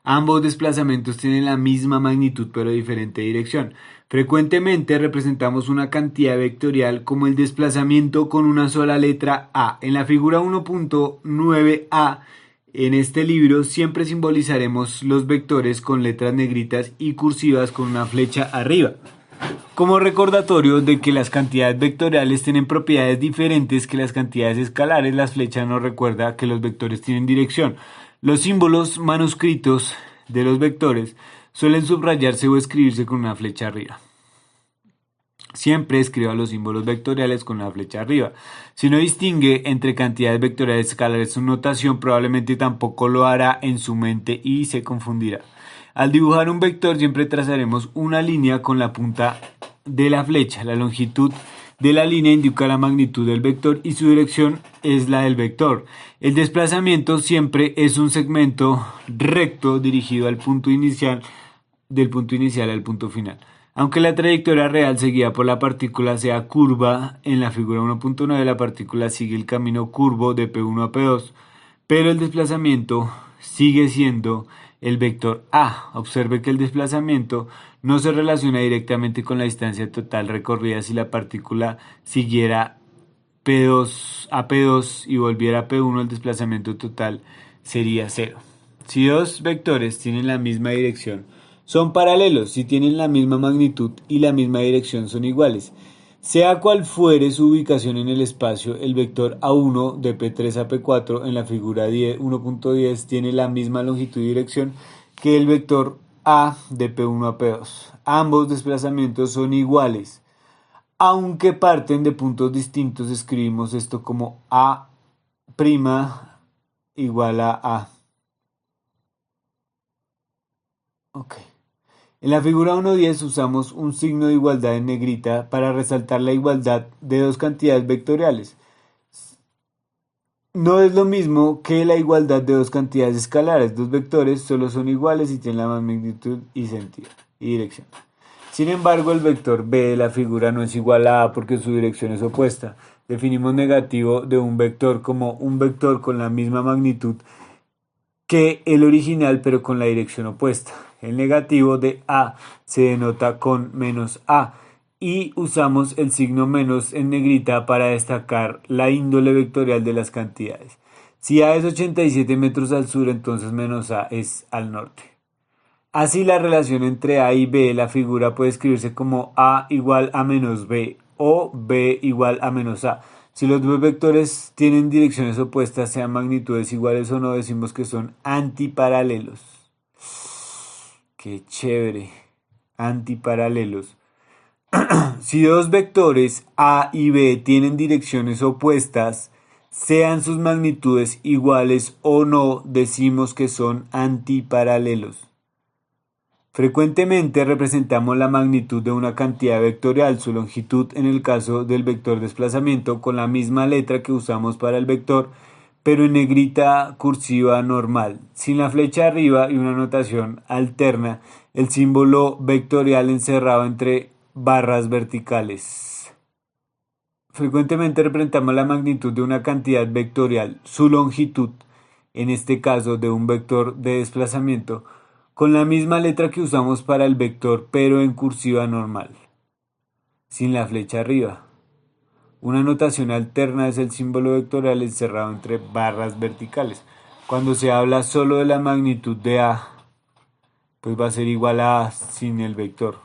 Ambos desplazamientos tienen la misma magnitud pero diferente dirección. Frecuentemente representamos una cantidad vectorial como el desplazamiento con una sola letra A. En la figura 1.9a en este libro siempre simbolizaremos los vectores con letras negritas y cursivas con una flecha arriba. Como recordatorio de que las cantidades vectoriales tienen propiedades diferentes que las cantidades escalares, las flechas nos recuerda que los vectores tienen dirección. Los símbolos manuscritos de los vectores suelen subrayarse o escribirse con una flecha arriba. Siempre escriba los símbolos vectoriales con una flecha arriba. Si no distingue entre cantidades vectoriales y escalares su notación, probablemente tampoco lo hará en su mente y se confundirá. Al dibujar un vector siempre trazaremos una línea con la punta de la flecha. La longitud de la línea indica la magnitud del vector y su dirección es la del vector. El desplazamiento siempre es un segmento recto dirigido al punto inicial, del punto inicial al punto final. Aunque la trayectoria real seguida por la partícula sea curva, en la figura 1.9 la partícula sigue el camino curvo de P1 a P2, pero el desplazamiento sigue siendo el vector A. Observe que el desplazamiento no se relaciona directamente con la distancia total recorrida. Si la partícula siguiera a P2 y volviera a P1, el desplazamiento total sería cero. Si dos vectores tienen la misma dirección, son paralelos si tienen la misma magnitud y la misma dirección son iguales. Sea cual fuere su ubicación en el espacio, el vector A1 de P3 a P4 en la figura 1.10 tiene la misma longitud y dirección que el vector A de P1 a P2. Ambos desplazamientos son iguales. Aunque parten de puntos distintos, escribimos esto como A' igual a A. Ok. En la figura 1.10 usamos un signo de igualdad en negrita para resaltar la igualdad de dos cantidades vectoriales. No es lo mismo que la igualdad de dos cantidades escalares. Dos vectores solo son iguales y tienen la misma magnitud y sentido y dirección. Sin embargo, el vector B de la figura no es igual a A porque su dirección es opuesta. Definimos negativo de un vector como un vector con la misma magnitud que el original pero con la dirección opuesta. El negativo de A se denota con menos A y usamos el signo menos en negrita para destacar la índole vectorial de las cantidades. Si A es 87 metros al sur, entonces menos A es al norte. Así la relación entre A y B, la figura puede escribirse como A igual a menos B o B igual a menos A. Si los dos vectores tienen direcciones opuestas, sean magnitudes iguales o no, decimos que son antiparalelos. Qué chévere. Antiparalelos. Si dos vectores A y B tienen direcciones opuestas, sean sus magnitudes iguales o no, decimos que son antiparalelos. Frecuentemente representamos la magnitud de una cantidad vectorial, su longitud en el caso del vector desplazamiento, con la misma letra que usamos para el vector, pero en negrita cursiva normal, sin la flecha arriba y una notación alterna, el símbolo vectorial encerrado entre barras verticales. Frecuentemente representamos la magnitud de una cantidad vectorial, su longitud, en este caso de un vector de desplazamiento, con la misma letra que usamos para el vector, pero en cursiva normal, sin la flecha arriba. Una notación alterna es el símbolo vectorial encerrado entre barras verticales. Cuando se habla solo de la magnitud de A, pues va a ser igual a A sin el vector.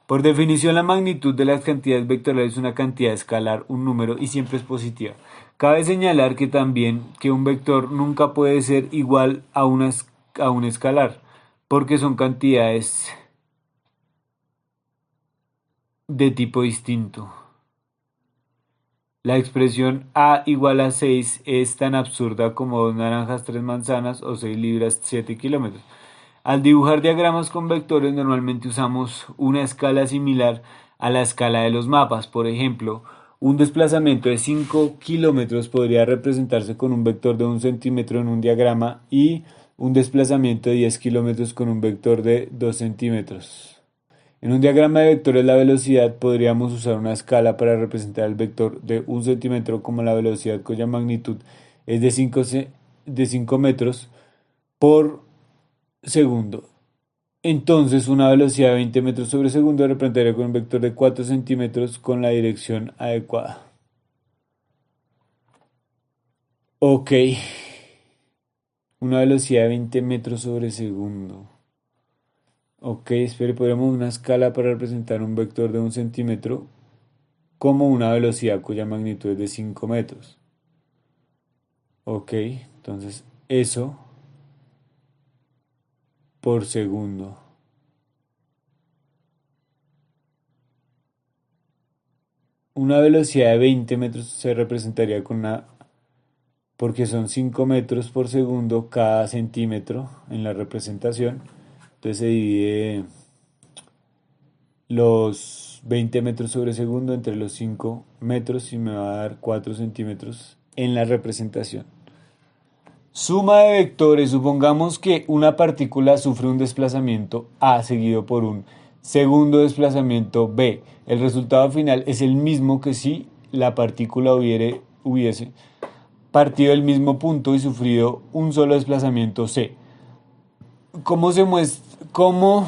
Por definición, la magnitud de las cantidades vectoriales es una cantidad escalar, un número, y siempre es positiva. Cabe señalar que también que un vector nunca puede ser igual a un escalar. porque son cantidades de tipo distinto. La expresión A igual a 6 es tan absurda como 2 naranjas, 3 manzanas o 6 libras, 7 kilómetros. Al dibujar diagramas con vectores normalmente usamos una escala similar a la escala de los mapas. Por ejemplo, un desplazamiento de 5 kilómetros podría representarse con un vector de 1 centímetro en un diagrama y un desplazamiento de 10 kilómetros con un vector de 2 centímetros. En un diagrama de vectores la velocidad podríamos usar una escala para representar el vector de 1 centímetro como la velocidad cuya magnitud es de 5 metros por segundo. Entonces una velocidad de 20 metros sobre segundo representaría con un vector de 4 centímetros con la dirección adecuada. Ok, una velocidad de 20 metros sobre segundo. Ok, espere, podríamos una escala para representar un vector de 1 centímetro como una velocidad cuya magnitud es de 5 metros. Ok, entonces eso por segundo. Una velocidad de 20 metros se representaría con una, porque son 5 metros por segundo cada centímetro en la representación. Entonces se divide los 20 metros sobre segundo entre los 5 metros y me va a dar 4 centímetros en la representación. Suma de vectores. Supongamos que una partícula sufre un desplazamiento A seguido por un segundo desplazamiento B. El resultado final es el mismo que si la partícula hubiese partido del mismo punto y sufrido un solo desplazamiento C. ¿Cómo se muestra? ¿Cómo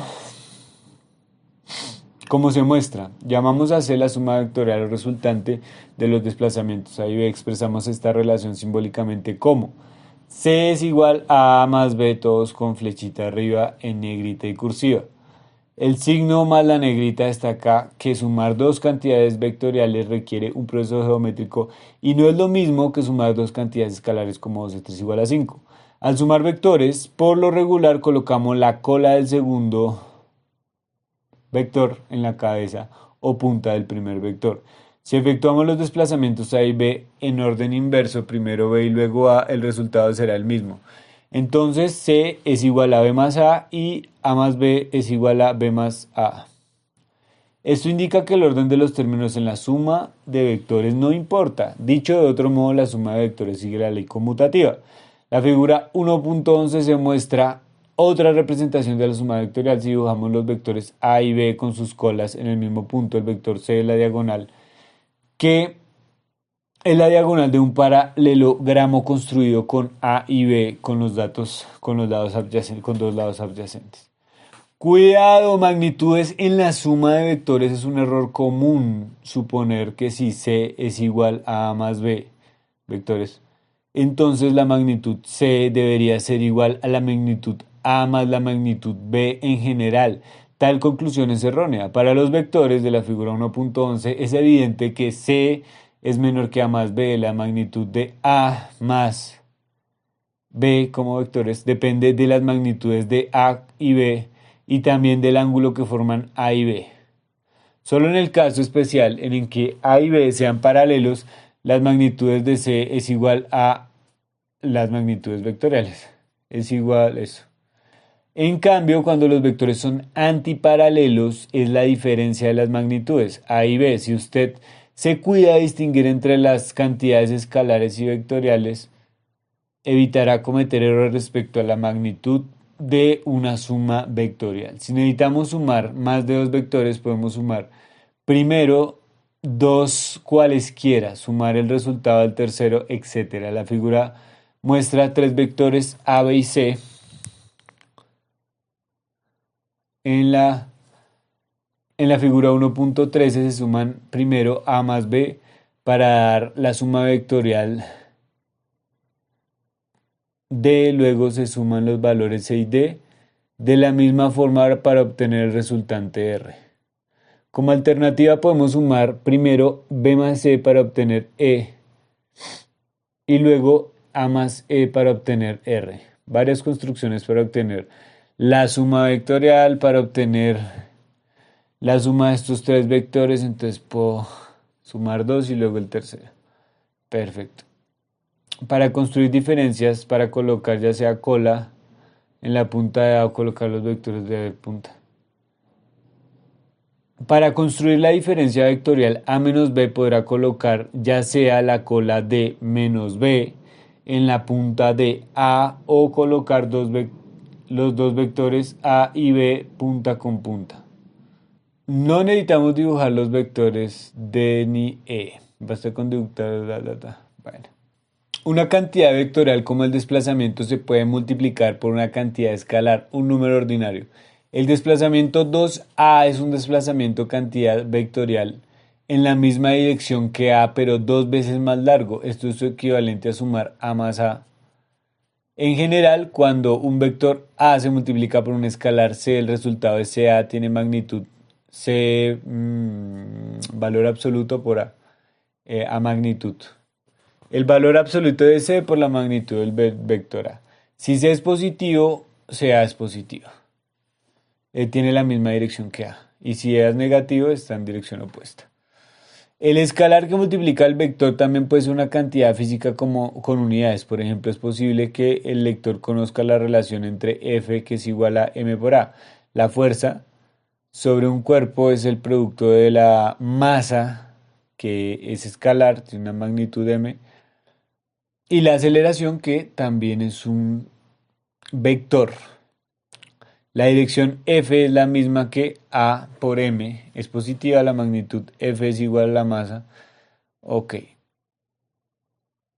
se muestra? Llamamos a C la suma vectorial resultante de los desplazamientos. Ahí expresamos esta relación simbólicamente como C es igual a A más B, todos con flechita arriba en negrita y cursiva. El signo más la negrita destaca que sumar dos cantidades vectoriales requiere un proceso geométrico y no es lo mismo que sumar dos cantidades escalares como 2 y 3 igual a 5. Al sumar vectores, por lo regular colocamos la cola del segundo vector en la cabeza o punta del primer vector. Si efectuamos los desplazamientos A y B en orden inverso, primero B y luego A, el resultado será el mismo. Entonces C es igual a B más A y A más B es igual a B más A. Esto indica que el orden de los términos en la suma de vectores no importa. Dicho de otro modo, la suma de vectores sigue la ley conmutativa. La figura 1.11 se muestra otra representación de la suma vectorial. Si dibujamos los vectores A y B con sus colas en el mismo punto, el vector C es la diagonal, que es la diagonal de un paralelogramo construido con A y B con los lados adyacentes, con dos lados adyacentes. Cuidado, magnitudes en la suma de vectores es un error común suponer que si C es igual a A más B vectores, entonces la magnitud C debería ser igual a la magnitud A más la magnitud B en general. Tal conclusión es errónea. Para los vectores de la figura 1.11 es evidente que C es menor que A más B. La magnitud de A más B como vectores depende de las magnitudes de A y B y también del ángulo que forman A y B. Solo en el caso especial en el que A y B sean paralelos, las magnitudes de C es igual a las magnitudes vectoriales. Es igual a eso. En cambio, cuando los vectores son antiparalelos, es la diferencia de las magnitudes, A y B. Si usted se cuida de distinguir entre las cantidades escalares y vectoriales, evitará cometer errores respecto a la magnitud de una suma vectorial. Si necesitamos sumar más de dos vectores, podemos sumar primero dos cualesquiera, sumar el resultado del tercero, etc. La figura muestra tres vectores A, B y C. En la figura 1.13 se suman primero A más B para dar la suma vectorial D, luego se suman los valores C y D de la misma forma para obtener el resultante R. Como alternativa podemos sumar primero B más C para obtener E y luego A más E para obtener R. Varias construcciones para obtener la suma vectorial para obtener la suma de estos tres vectores, entonces puedo sumar dos y luego el tercero. Perfecto. Para construir diferencias, para colocar ya sea cola en la punta de A o colocar los vectores de punta. Para construir la diferencia vectorial A menos B podrá colocar ya sea la cola de menos B en la punta de A o colocar los dos vectores A y B punta con punta. No necesitamos dibujar los vectores D ni E. Basta con dibujar. Bueno. Una cantidad vectorial como el desplazamiento se puede multiplicar por una cantidad escalar, un número ordinario. El desplazamiento 2A es un desplazamiento cantidad vectorial en la misma dirección que A, pero dos veces más largo. Esto es equivalente a sumar A más A. En general, cuando un vector A se multiplica por un escalar C, el resultado de CA tiene magnitud C, valor absoluto por A magnitud. El valor absoluto de C por la magnitud del vector A. Si C es positivo, CA es positivo. Tiene la misma dirección que A. Y si A es negativo, está en dirección opuesta. El escalar que multiplica el vector también puede ser una cantidad física como con unidades. Por ejemplo, es posible que el lector conozca la relación entre F, que es igual a m por A. La fuerza sobre un cuerpo es el producto de la masa, que es escalar, tiene una magnitud m, y la aceleración, que también es un vector. La dirección F es la misma que A por M. Es positiva, la magnitud F es igual a la masa. Ok.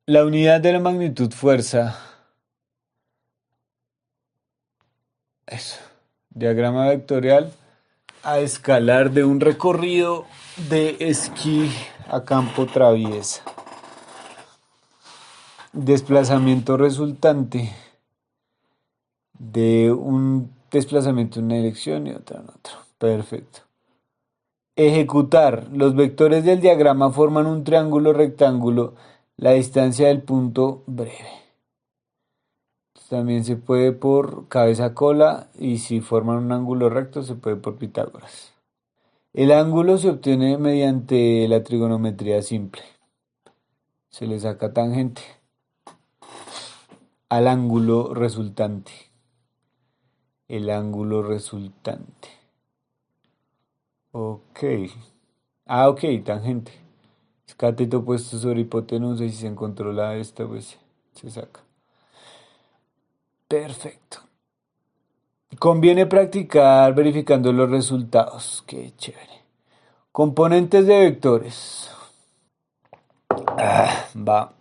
La unidad de la magnitud fuerza. Eso. Diagrama vectorial a escalar de un recorrido de esquí a campo traviesa. Desplazamiento resultante de un desplazamiento en una dirección y otra en otra. Perfecto. Ejecutar. Los vectores del diagrama forman un triángulo rectángulo. La distancia del punto breve. También se puede por cabeza-cola y si forman un ángulo recto se puede por Pitágoras. El ángulo se obtiene mediante la trigonometría simple. Se le saca tangente al ángulo resultante. El ángulo resultante. Ok. Ok, tangente. Es cateto puesto sobre hipotenusa y si se encontró la esta, pues se saca. Perfecto. Conviene practicar verificando los resultados. Qué chévere. Componentes de vectores. Va.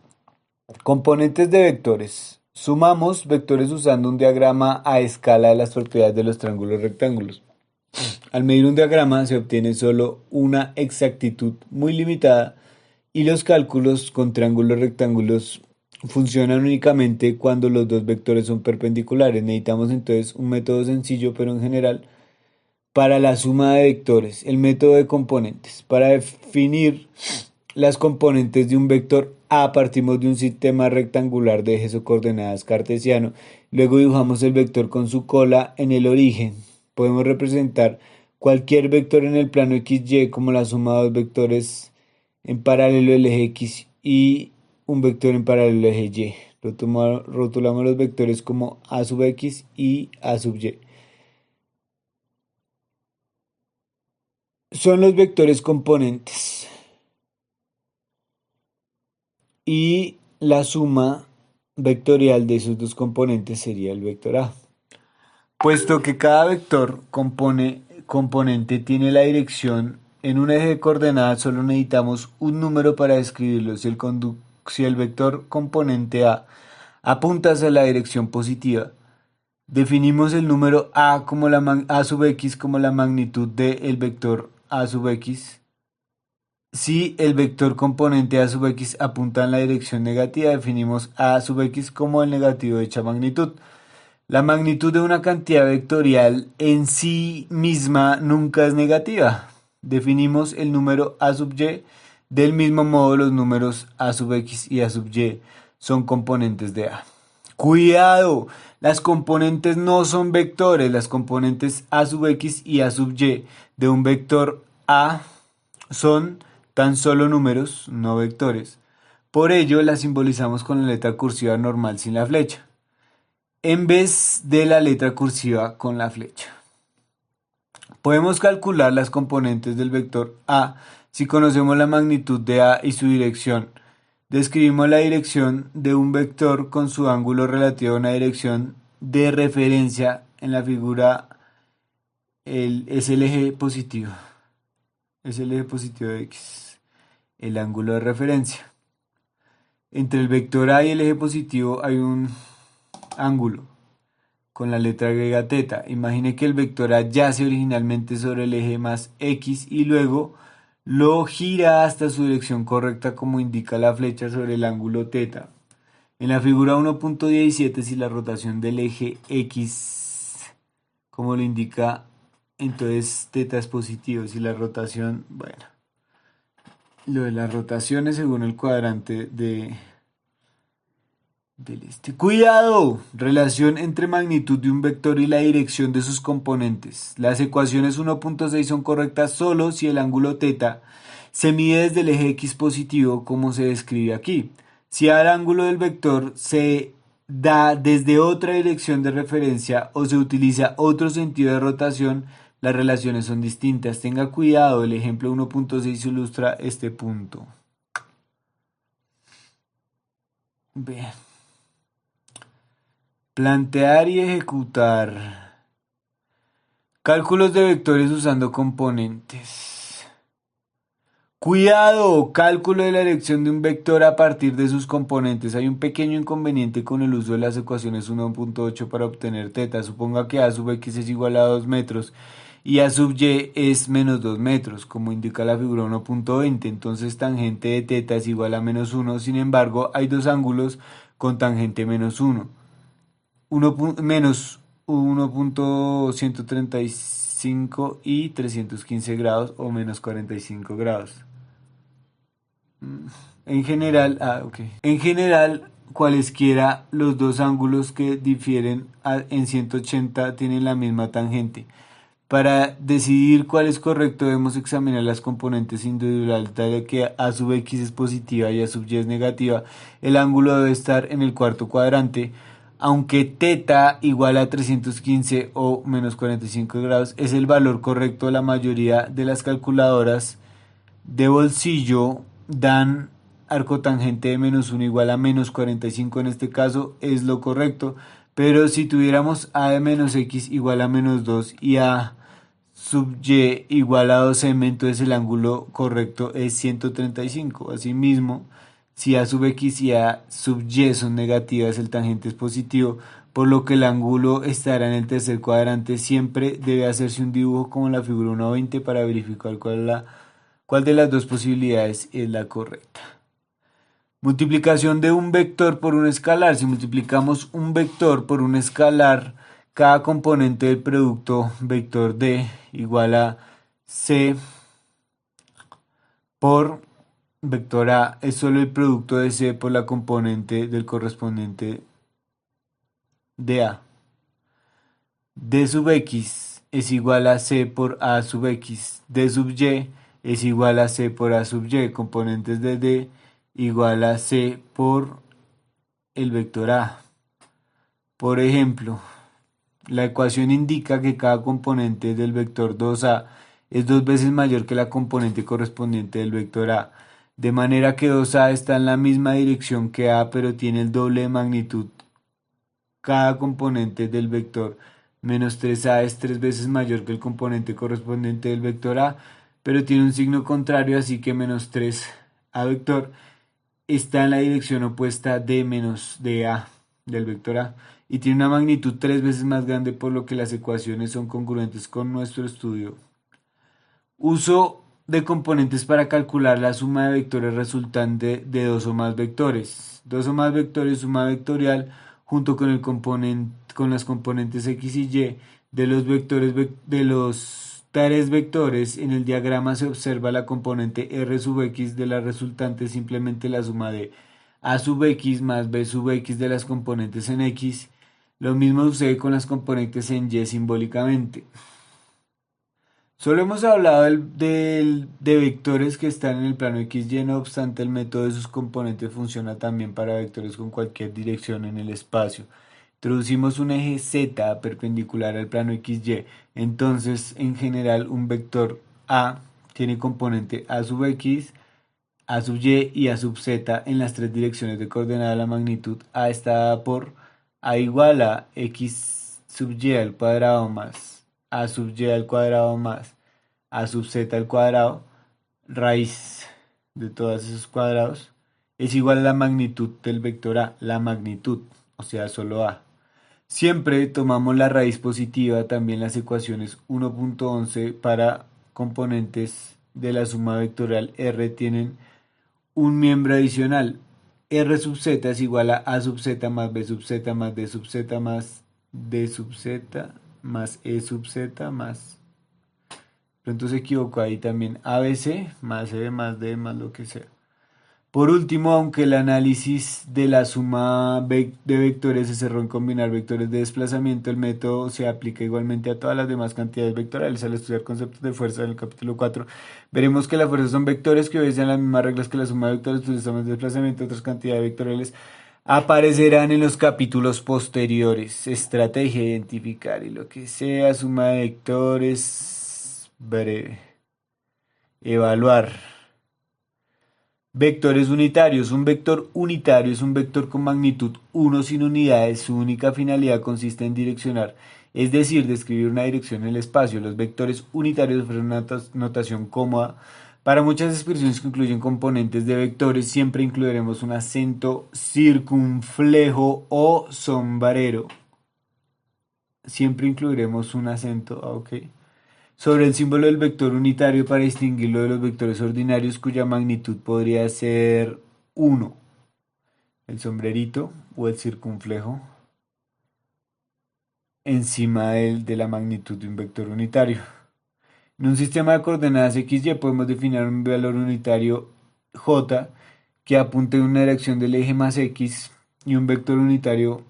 Componentes de vectores. Sumamos vectores usando un diagrama a escala de las propiedades de los triángulos rectángulos. Al medir un diagrama se obtiene solo una exactitud muy limitada y los cálculos con triángulos rectángulos funcionan únicamente cuando los dos vectores son perpendiculares. Necesitamos entonces un método sencillo, pero en general, para la suma de vectores, el método de componentes. Para definir las componentes de un vector A partimos de un sistema rectangular de ejes o coordenadas cartesiano. Luego dibujamos el vector con su cola en el origen. Podemos representar cualquier vector en el plano XY como la suma de dos vectores en paralelo del eje X y un vector en paralelo del eje Y. Rotulamos los vectores como A sub X y A sub Y. Son los vectores componentes. Y la suma vectorial de esos dos componentes sería el vector A. Puesto que cada vector componente tiene la dirección en un eje de coordenadas, solo necesitamos un número para describirlo. Si el vector componente A apunta hacia la dirección positiva, definimos el número A como A sub X como la magnitud del vector A sub X. Si el vector componente A sub X apunta en la dirección negativa, definimos A sub X como el negativo de dicha magnitud. La magnitud de una cantidad vectorial en sí misma nunca es negativa. Definimos el número A sub Y. Del mismo modo, los números A sub X y A sub Y son componentes de A. Cuidado, las componentes no son vectores, las componentes a sub x y a sub y de un vector a son tan solo números, no vectores. Por ello las simbolizamos con la letra cursiva normal sin la flecha, en vez de la letra cursiva con la flecha. Podemos calcular las componentes del vector a si conocemos la magnitud de a y su dirección. Describimos la dirección de un vector con su ángulo relativo a una dirección de referencia. En la figura es el eje positivo. Es el eje positivo de x, el ángulo de referencia. Entre el vector a y el eje positivo hay un ángulo con la letra griega teta. Imagine que el vector a yace originalmente sobre el eje más x y luego lo gira hasta su dirección correcta como indica la flecha sobre el ángulo teta. En la figura 1.17, si la rotación del eje x, como lo indica, entonces teta es positivo. Si la rotación, bueno, lo de las rotaciones según el cuadrante del este. ¡Cuidado! Relación entre magnitud de un vector y la dirección de sus componentes. Las ecuaciones 1.6 son correctas solo si el ángulo teta se mide desde el eje x positivo, como se describe aquí. Si el ángulo del vector se da desde otra dirección de referencia o se utiliza otro sentido de rotación, las relaciones son distintas. Tenga cuidado, el ejemplo 1.6 ilustra este punto. Bien. Plantear y ejecutar. Cálculos de vectores usando componentes. Cuidado, cálculo de la dirección de un vector a partir de sus componentes. Hay un pequeño inconveniente con el uso de las ecuaciones 1.8 para obtener teta. Suponga que a sub x es igual a 2 metros y a sub y es menos 2 metros, como indica la figura 1.20. Entonces tangente de teta es igual a menos 1. Sin embargo, hay dos ángulos con tangente menos 1. Menos 1.135 y 315 grados o menos 45 grados. En general, cualesquiera los dos ángulos que difieren en 180 tienen la misma tangente. Para decidir cuál es correcto debemos examinar las componentes individuales, dado que a sub x es positiva y a sub y es negativa. El ángulo debe estar en el cuarto cuadrante. Aunque teta igual a 315 o menos 45 grados es el valor correcto, la mayoría de las calculadoras de bolsillo dan arco tangente de menos 1 igual a menos 45, en este caso es lo correcto, pero si tuviéramos a de menos x igual a menos 2 y a sub y igual a 2m, entonces el ángulo correcto es 135. Asimismo, si a sub x y a sub y son negativas, el tangente es positivo, por lo que el ángulo estará en el tercer cuadrante. Siempre debe hacerse un dibujo como en la figura 1.20 para verificar cuál de las dos posibilidades es la correcta. Multiplicación de un vector por un escalar. Si multiplicamos un vector por un escalar, cada componente del producto vector D igual a C por vector A es solo el producto de C por la componente del correspondiente de A. D sub X es igual a C por A sub X. D sub Y es igual a C por A sub Y. Componentes de D igual a C por el vector A. Por ejemplo, la ecuación indica que cada componente del vector 2A es 2 veces mayor que la componente correspondiente del vector A. De manera que 2A está en la misma dirección que A, pero tiene el doble de magnitud. Cada componente del vector menos 3A es 3 veces mayor que el componente correspondiente del vector A, pero tiene un signo contrario, así que menos 3A vector está en la dirección opuesta de menos de A del vector A y tiene una magnitud 3 veces más grande, por lo que las ecuaciones son congruentes con nuestro estudio. Uso de componentes para calcular la suma de vectores resultante de dos o más vectores. Dos o más vectores, suma vectorial, junto con con las componentes x y y de los vectores de los tales vectores. En el diagrama se observa la componente r sub x de la resultante, simplemente la suma de a sub x más b sub x de las componentes en x. Lo mismo sucede con las componentes en y simbólicamente. Solo hemos hablado de vectores que están en el plano XY, no obstante el método de sus componentes funciona también para vectores con cualquier dirección en el espacio. Introducimos un eje Z perpendicular al plano XY, entonces en general un vector A tiene componente A sub X, A sub y A sub Z en las tres direcciones de coordenada de la magnitud. A está dada por A igual a X sub Y al cuadrado más A sub Y al cuadrado más A sub Z al cuadrado, raíz de todos esos cuadrados, es igual a la magnitud del vector A, la magnitud, o sea, solo A. Siempre tomamos la raíz positiva, también las ecuaciones 1.11 para componentes de la suma vectorial R tienen un miembro adicional. R sub z es igual a sub z más b sub z más d sub z más d sub z más e sub z más... Pronto se equivocó ahí también. ABC más e más d más lo que sea. Por último, aunque el análisis de la suma de vectores se cerró en combinar vectores de desplazamiento, el método se aplica igualmente a todas las demás cantidades vectoriales. Al estudiar conceptos de fuerza en el capítulo 4, veremos que las fuerzas son vectores que obedecen las mismas reglas que la suma de vectores, pues estamos de desplazamiento, otras cantidades vectoriales aparecerán en los capítulos posteriores. Estrategia, identificar y lo que sea, suma de vectores, breve. Evaluar. Vectores unitarios. Un vector unitario es un vector con magnitud 1 sin unidades. Su única finalidad consiste en direccionar, es decir, describir una dirección en el espacio. Los vectores unitarios ofrecen una notación cómoda. Para muchas expresiones que incluyen componentes de vectores, siempre incluiremos un acento circunflejo o sombrero. Siempre incluiremos un acento, ok. Sobre el símbolo del vector unitario para distinguirlo de los vectores ordinarios cuya magnitud podría ser 1, el sombrerito o el circunflejo encima de la magnitud de un vector unitario. En un sistema de coordenadas XY podemos definir un valor unitario J que apunte en una dirección del eje más X y un vector unitario,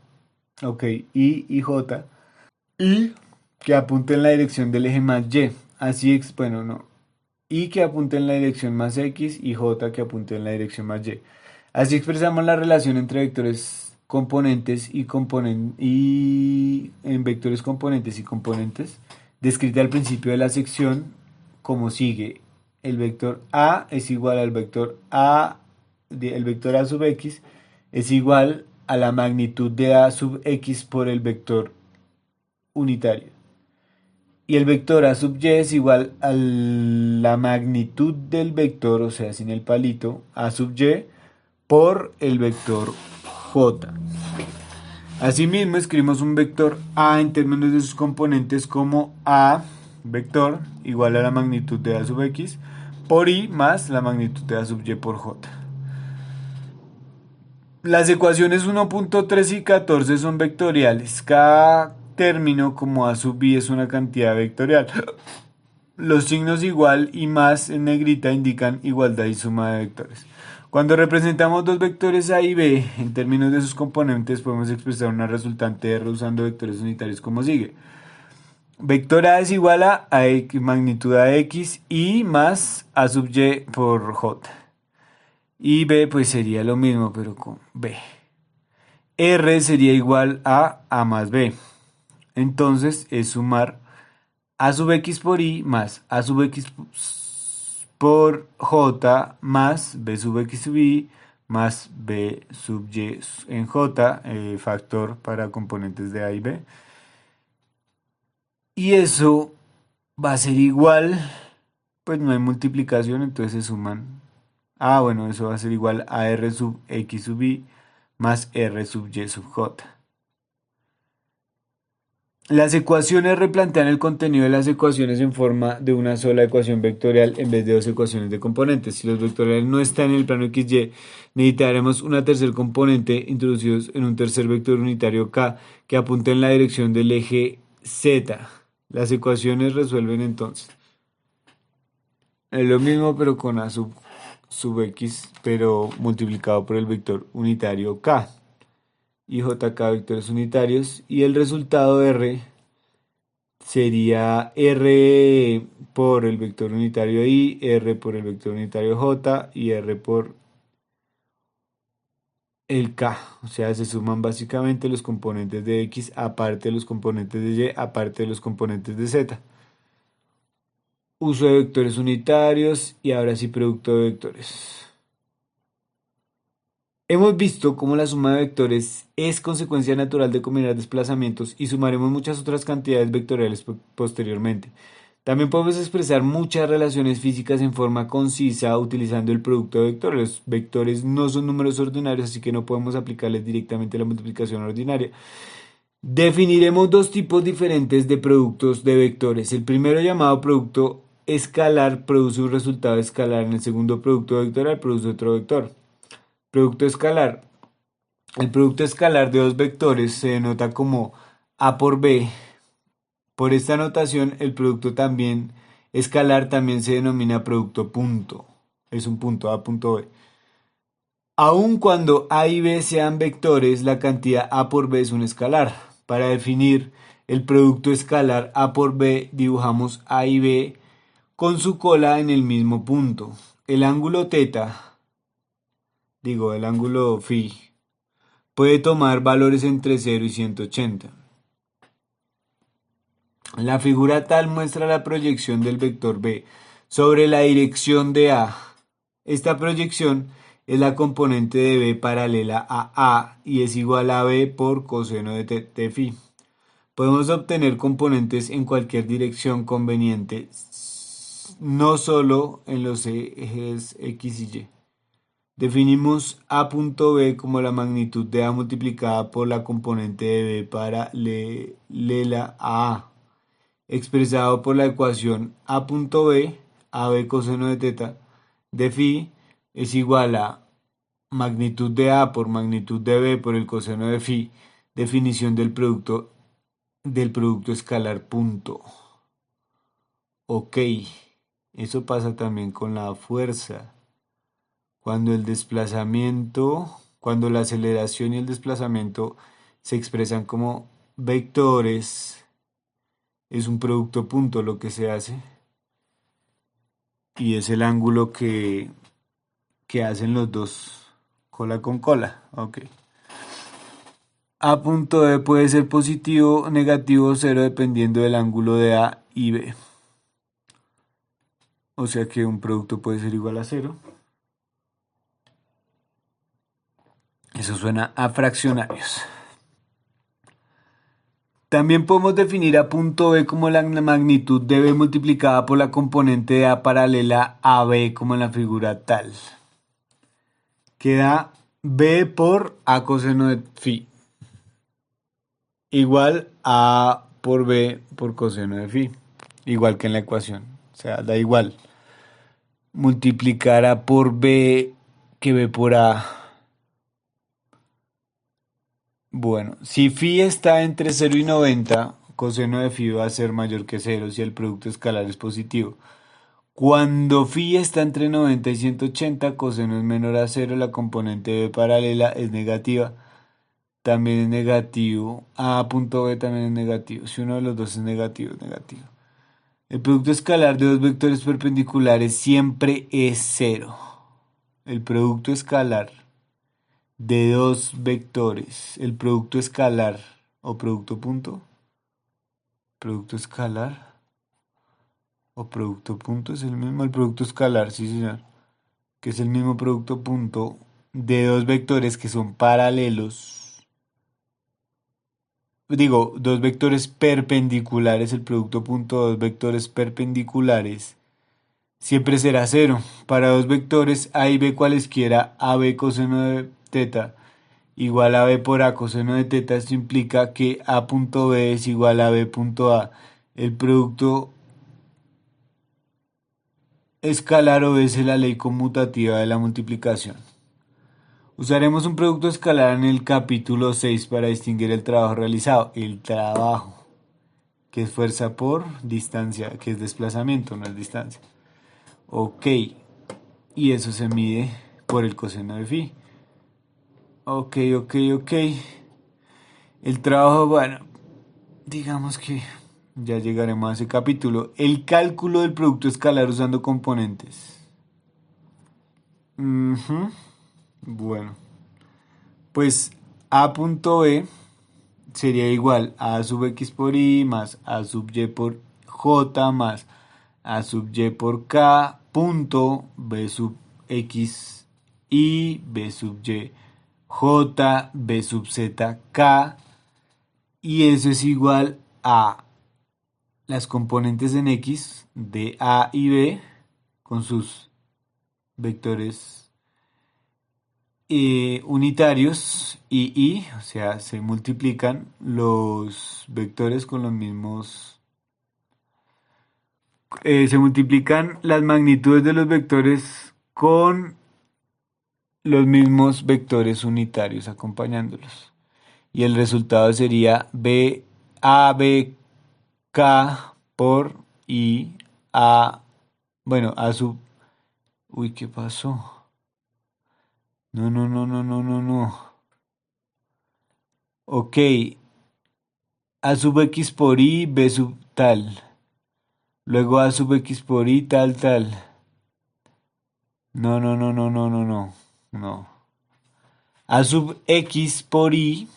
ok, Y J, y que apunte en la dirección del eje más Y. Así, bueno, no, y que apunte en la dirección más X y J que apunte en la dirección más Y. Así expresamos la relación entre vectores componentes y en vectores componentes y componentes descrita al principio de la sección como sigue. El vector A es igual al vector A, el vector A sub X es igual a la magnitud de A sub X por el vector unitario. Y el vector A sub Y es igual a la magnitud del vector, o sea, sin el palito, A sub Y por el vector J. Asimismo, escribimos un vector A en términos de sus componentes como A vector igual a la magnitud de A sub X por I más la magnitud de A sub Y por J. Las ecuaciones 1.3 y 14 son vectoriales. Cada término como A sub i es una cantidad vectorial. Los signos igual y más en negrita indican igualdad y suma de vectores. Cuando representamos dos vectores A y B en términos de sus componentes, podemos expresar una resultante R usando vectores unitarios como sigue. Vector A es igual a magnitud AX y más A sub Y por J. Y B pues sería lo mismo pero con B. R sería igual a más B. Entonces es sumar A sub X por I más A sub X por J más B sub X sub I más B sub Y en J, factor para componentes de A y B. Y eso va a ser igual, pues no hay multiplicación, entonces se suman. Bueno, eso va a ser igual a R sub X sub I más R sub Y sub J. Las ecuaciones replantean el contenido de las ecuaciones en forma de una sola ecuación vectorial en vez de dos ecuaciones de componentes. Si los vectoriales no están en el plano XY, necesitaremos una tercer componente introducidos en un tercer vector unitario K que apunte en la dirección del eje Z. Las ecuaciones resuelven entonces. Es lo mismo pero con A sub sub x, pero multiplicado por el vector unitario k. Y jk vectores unitarios. Y el resultado r sería r por el vector unitario i, r por el vector unitario j y r por el k. O sea, se suman básicamente los componentes de x aparte de los componentes de y aparte de los componentes de z. Uso de vectores unitarios y ahora sí producto de vectores. Hemos visto cómo la suma de vectores es consecuencia natural de combinar desplazamientos y sumaremos muchas otras cantidades vectoriales posteriormente. También podemos expresar muchas relaciones físicas en forma concisa utilizando el producto de vectores. Los vectores no son números ordinarios, así que no podemos aplicarles directamente la multiplicación ordinaria. Definiremos dos tipos diferentes de productos de vectores. El primero, llamado producto escalar, produce un resultado escalar. En el segundo, producto vectorial, produce otro vector. Producto escalar. El producto escalar de dos vectores se denota como A por B. Por esta notación, el producto también escalar también se denomina producto punto. Es un punto A punto B. Aun cuando A y B sean vectores, la cantidad A por B es un escalar. Para definir el producto escalar A por B, dibujamos A y B con su cola en el mismo punto. El ángulo θ, el ángulo φ, puede tomar valores entre 0 y 180. La figura tal muestra la proyección del vector B sobre la dirección de A. Esta proyección es la componente de B paralela a A y es igual a B por coseno de φ. Podemos obtener componentes en cualquier dirección conveniente, no solo en los ejes X y Y. Definimos A.B como la magnitud de A multiplicada por la componente de B paralela a A, expresado por la ecuación A.B, AB coseno de θ, de φ es igual a magnitud de A por magnitud de B por el coseno de φ, definición del producto escalar punto. Ok, eso pasa también con la fuerza. Cuando la aceleración y el desplazamiento se expresan como vectores, es un producto punto lo que se hace y es el ángulo que hacen los dos cola con cola. Ok. A punto B puede ser positivo, negativo o cero dependiendo del ángulo de A y B. O sea que un producto puede ser igual a cero. Eso suena a fraccionarios. También podemos definir a punto B como la magnitud de B multiplicada por la componente de A paralela a B como en la figura tal. Queda B por A coseno de phi igual a A por B por coseno de phi, igual que en la ecuación. O sea, da igual multiplicar A por B que B por A. Bueno, si phi está entre 0 y 90, coseno de phi va a ser mayor que 0 si el producto escalar es positivo. Cuando phi está entre 90 y 180, coseno es menor a 0, la componente B paralela es negativa. También es negativo. A punto B también es negativo. Si uno de los dos es negativo, es negativo. El producto escalar de dos vectores perpendiculares siempre es 0. El producto escalar de dos vectores, el producto escalar o producto punto, producto escalar o producto punto es el mismo, el producto escalar, sí señor, que es el mismo producto punto de dos vectores que son paralelos, dos vectores perpendiculares, el producto punto de dos vectores perpendiculares siempre será cero. Para dos vectores A y B cualesquiera, AB coseno de θ igual a B por A coseno de θ, esto implica que A punto B es igual a B punto A. El producto escalar obedece la ley conmutativa de la multiplicación. Usaremos un producto escalar en el capítulo 6 para distinguir el trabajo realizado. El trabajo, que es fuerza por distancia, que es desplazamiento, no es distancia. Ok. y eso se mide por el coseno de phi. Ok, ok. El trabajo, bueno, digamos que ya llegaremos a ese capítulo. El cálculo del producto escalar usando componentes. Ujú. Bueno, pues A punto B sería igual a sub x por y más a sub y por j más a sub y por k punto b sub x y b sub y j b sub z k, y eso es igual a las componentes en x de a y b con sus vectores unitarios y, o sea, se multiplican los vectores con los mismos, se multiplican las magnitudes de los vectores con los mismos vectores unitarios acompañándolos. Y el resultado sería b a b k por i a, bueno, a sub, uy, ¿qué pasó? No. Ok, a sub x por y, b sub tal. Luego a sub x por y, tal. No. No. A sub x por y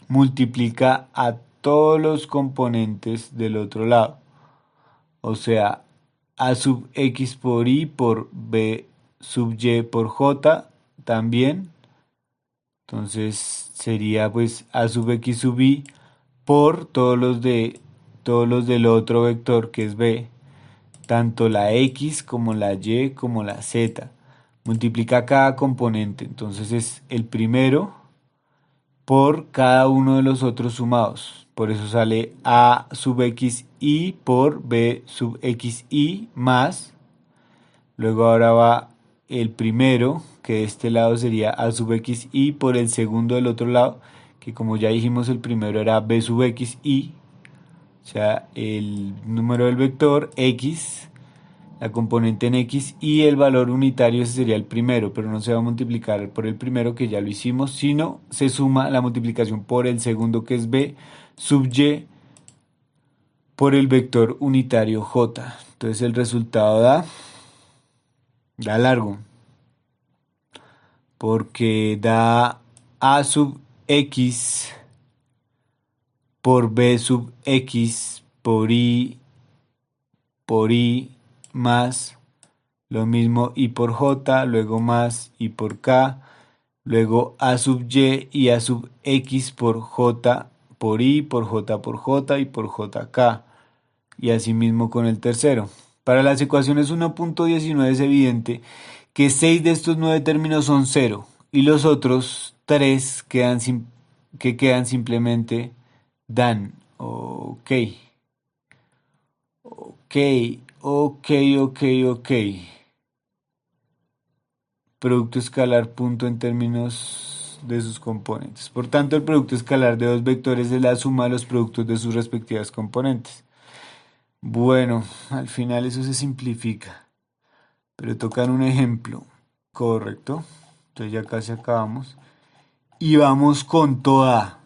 multiplica a todos los componentes del otro lado. O sea, a sub x por y por b sub y por j también. Entonces sería pues a sub x sub y por todos los del otro vector que es b, tanto la x como la y como la z. Multiplica cada componente, entonces es el primero por cada uno de los otros sumados. Por eso sale a sub x y por b sub x y más. Luego ahora va el primero, que de este lado sería a sub x y por el segundo del otro lado, que como ya dijimos el primero era b sub x y, o sea, el número del vector x, la componente en x y el valor unitario, ese sería el primero, pero no se va a multiplicar por el primero que ya lo hicimos, sino se suma la multiplicación por el segundo que es b sub y por el vector unitario j. Entonces el resultado da largo, porque da a sub x por b sub x por i más lo mismo i por j, luego más i por k, luego a sub y a sub x por j por i, por j por j y por jk. Y así mismo con el tercero. Para las ecuaciones 1.19 es evidente que 6 de estos 9 términos son cero y los otros 3 que quedan simplemente dan. Ok. Ok, ok. Producto escalar punto en términos de sus componentes. Por tanto, el producto escalar de dos vectores es la suma de los productos de sus respectivas componentes. Bueno, al final eso se simplifica, pero tocan un ejemplo, correcto. Entonces ya casi acabamos. Y vamos con toda.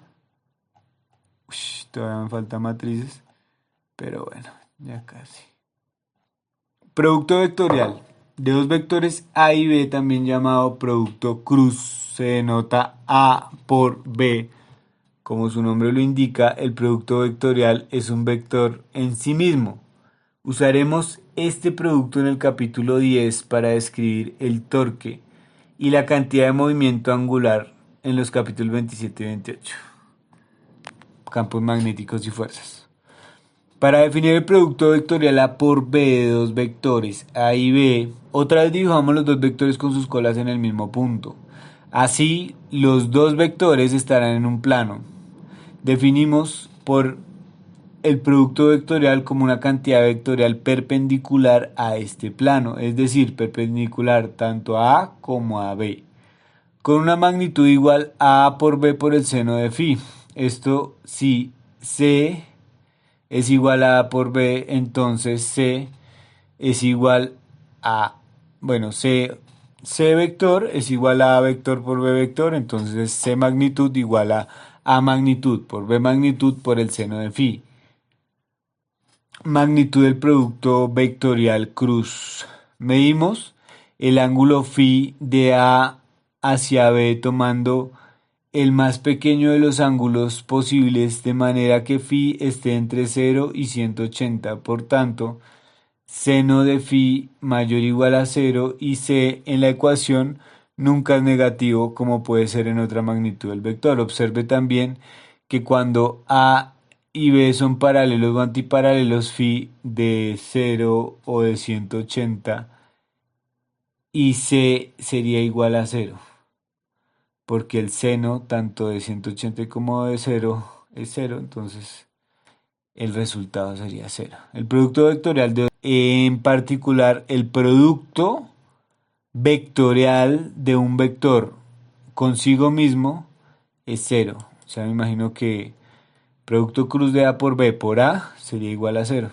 Todavía me faltan matrices, pero bueno, ya casi. Producto vectorial de dos vectores A y B, también llamado producto cruz, se denota A por B. Como su nombre lo indica, el producto vectorial es un vector en sí mismo. Usaremos este producto en el capítulo 10 para describir el torque y la cantidad de movimiento angular en los capítulos 27 y 28. Campos magnéticos y fuerzas. Para definir el producto vectorial A por B de dos vectores A y B, otra vez dibujamos los dos vectores con sus colas en el mismo punto. Así, los dos vectores estarán en un plano. Definimos por el producto vectorial como una cantidad vectorial perpendicular a este plano, es decir, perpendicular tanto a A como a B, con una magnitud igual a A por B por el seno de phi. Esto, si C es igual a A por B, entonces C es igual a bueno, C vector es igual a vector por B vector, entonces C magnitud igual a magnitud por B magnitud por el seno de phi. Magnitud del producto vectorial cruz. Medimos el ángulo phi de A hacia B tomando el más pequeño de los ángulos posibles de manera que phi esté entre 0 y 180. Por tanto, seno de phi mayor o igual a 0 y c en la ecuación nunca es negativo como puede ser en otra magnitud del vector. Observe también que cuando a y b son paralelos o antiparalelos, phi de 0 o de 180 y c sería igual a 0, porque el seno tanto de 180 como de 0 es 0, entonces el resultado sería 0. El producto vectorial en particular, el producto vectorial de un vector consigo mismo es 0. O sea, me imagino que producto cruz de A por B por A sería igual a 0.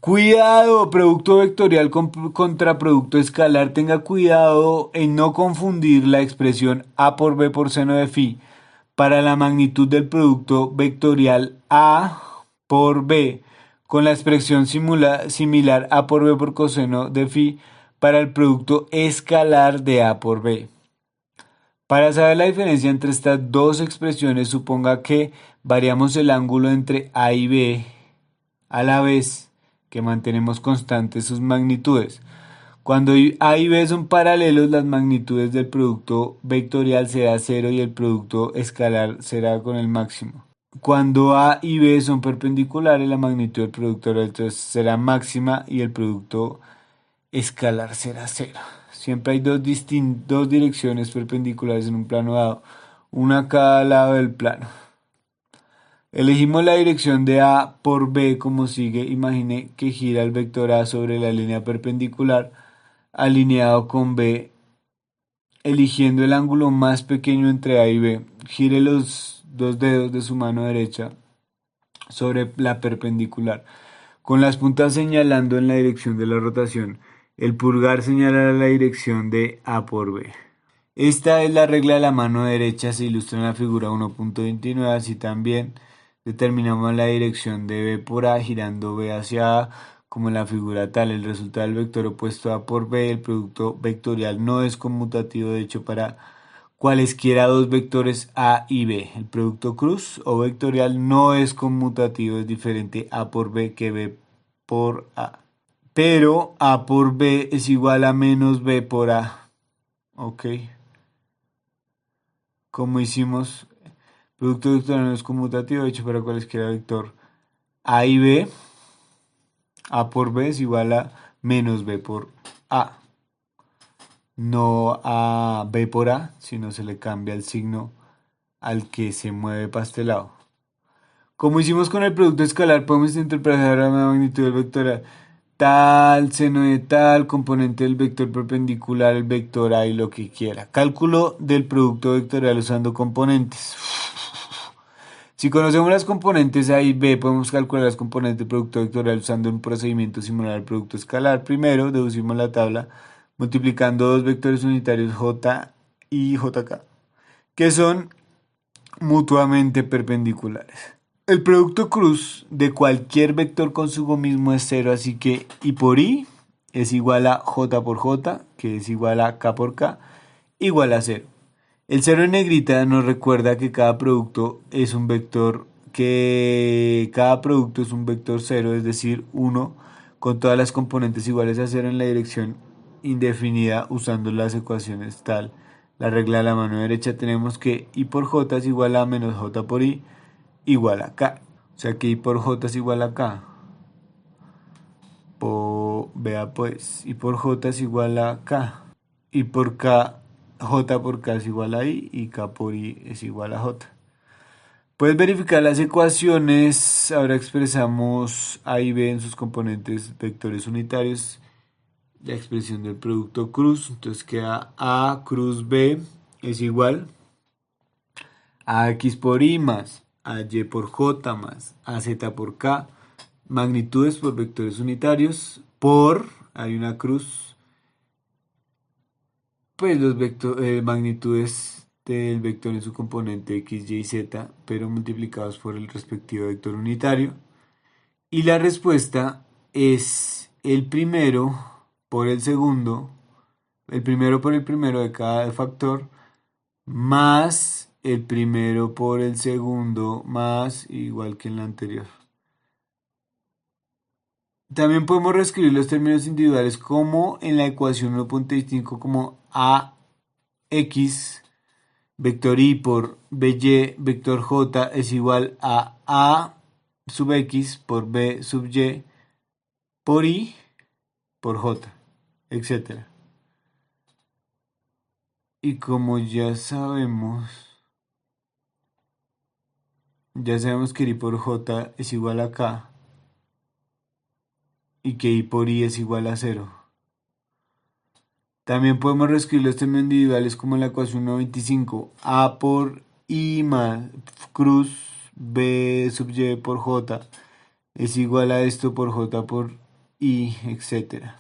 Cuidado, producto vectorial contra producto escalar. Tenga cuidado en no confundir la expresión A por B por seno de phi para la magnitud del producto vectorial A por B con la expresión similar A por B por coseno de phi para el producto escalar de A por B. Para saber la diferencia entre estas dos expresiones, suponga que variamos el ángulo entre A y B a la vez que mantenemos constantes sus magnitudes. Cuando A y B son paralelos, las magnitudes del producto vectorial será 0 y el producto escalar será con el máximo. Cuando A y B son perpendiculares, la magnitud del producto vectorial será máxima y el producto escalar será 0. Siempre hay dos direcciones perpendiculares en un plano dado, una a cada lado del plano. Elegimos la dirección de A por B como sigue. Imagine que gira el vector A sobre la línea perpendicular alineado con B, eligiendo el ángulo más pequeño entre A y B. Gire los dos dedos de su mano derecha sobre la perpendicular, con las puntas señalando en la dirección de la rotación. El pulgar señalará la dirección de A por B. Esta es la regla de la mano derecha, se ilustra en la figura 1.29, así también determinamos la dirección de B por A girando B hacia A como en la figura tal. El resultado del vector opuesto A por B, el producto vectorial no es conmutativo, de hecho para cualesquiera dos vectores A y B. El producto cruz o vectorial no es conmutativo, es diferente A por B que B por A. Pero A por B es igual a menos B por A. Ok. Como hicimos, producto vectorial no es conmutativo, de hecho para cualesquiera vector A y B, A por B es igual a menos B por A. No a B por A, sino se le cambia el signo al que se mueve para este lado. Como hicimos con el producto escalar, podemos interpretar la magnitud del vector tal seno de tal componente del vector perpendicular, el vector A y lo que quiera. Cálculo del producto vectorial usando componentes. Si conocemos las componentes A y B, podemos calcular las componentes del producto vectorial usando un procedimiento similar al producto escalar. Primero, deducimos la tabla multiplicando dos vectores unitarios J y JK, que son mutuamente perpendiculares. El producto cruz de cualquier vector consigo mismo es 0, así que I por I es igual a J por J, que es igual a K por K, igual a 0. El 0 en negrita nos recuerda que cada producto es un vector, cero, es decir, 1 con todas las componentes iguales a 0 en la dirección indefinida usando las ecuaciones tal. La regla de la mano derecha tenemos que I por J es igual a menos J por I igual a K. O sea que I por J es igual a K. Vea pues, I por J es igual a K. I por K, J por K es igual a I y K por I es igual a J. Puedes verificar las ecuaciones. Ahora expresamos A y B en sus componentes vectores unitarios. La expresión del producto cruz. Entonces queda A cruz B es igual a X por Y más a Y por J más a Z por K. Magnitudes por vectores unitarios por, hay una cruz, pues magnitudes del vector en su componente x, y, z, pero multiplicados por el respectivo vector unitario. Y la respuesta es el primero por el segundo, el primero por el primero de cada factor, más el primero por el segundo, más igual que en la anterior. También podemos reescribir los términos individuales como en la ecuación 1.5 como ax vector y por by vector j es igual a sub x por b sub y por i por j, etc. Y como ya sabemos que i por j es igual a k y que i por i es igual a 0. También podemos reescribir los términos individuales como en la ecuación 1.25. A por I más cruz B sub Y por J es igual a esto por J por I, etc.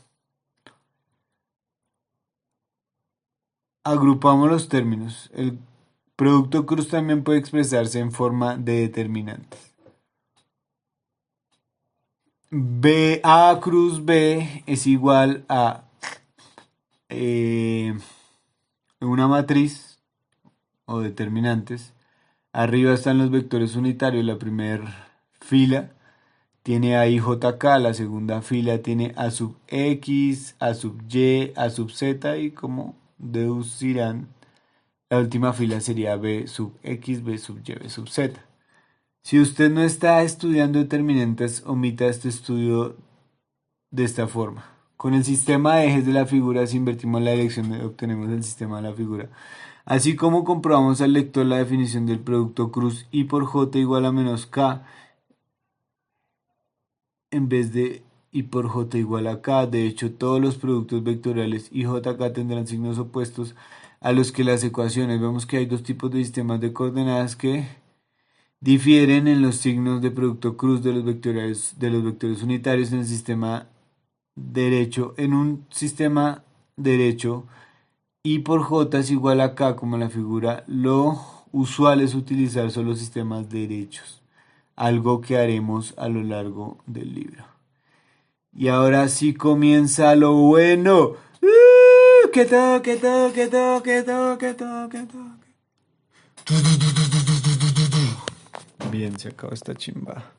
Agrupamos los términos. El producto cruz también puede expresarse en forma de determinantes. A cruz B es igual a una matriz o determinantes. Arriba están los vectores unitarios. La primera fila tiene a i, j, k. La segunda fila tiene a sub x, a sub y, a sub z. Y como deducirán, la última fila sería b sub x, b sub y, b sub z. Si usted no está estudiando determinantes, omita este estudio de esta forma. Con el sistema de ejes de la figura, si invertimos la dirección, obtenemos el sistema de la figura. Así como comprobamos al lector la definición del producto cruz I por J igual a menos K, en vez de I por J igual a K. De hecho, todos los productos vectoriales I, J, K tendrán signos opuestos a los que las ecuaciones. Vemos que hay dos tipos de sistemas de coordenadas que difieren en los signos de producto cruz de los vectores unitarios en el sistema derecho. En un sistema derecho, I por J es igual a K como en la figura. Lo usual es utilizar solo sistemas derechos, algo que haremos a lo largo del libro. Y ahora sí comienza lo bueno. Que toque, toque, toque, toque, toque, toque. Bien, se acabó esta chimba.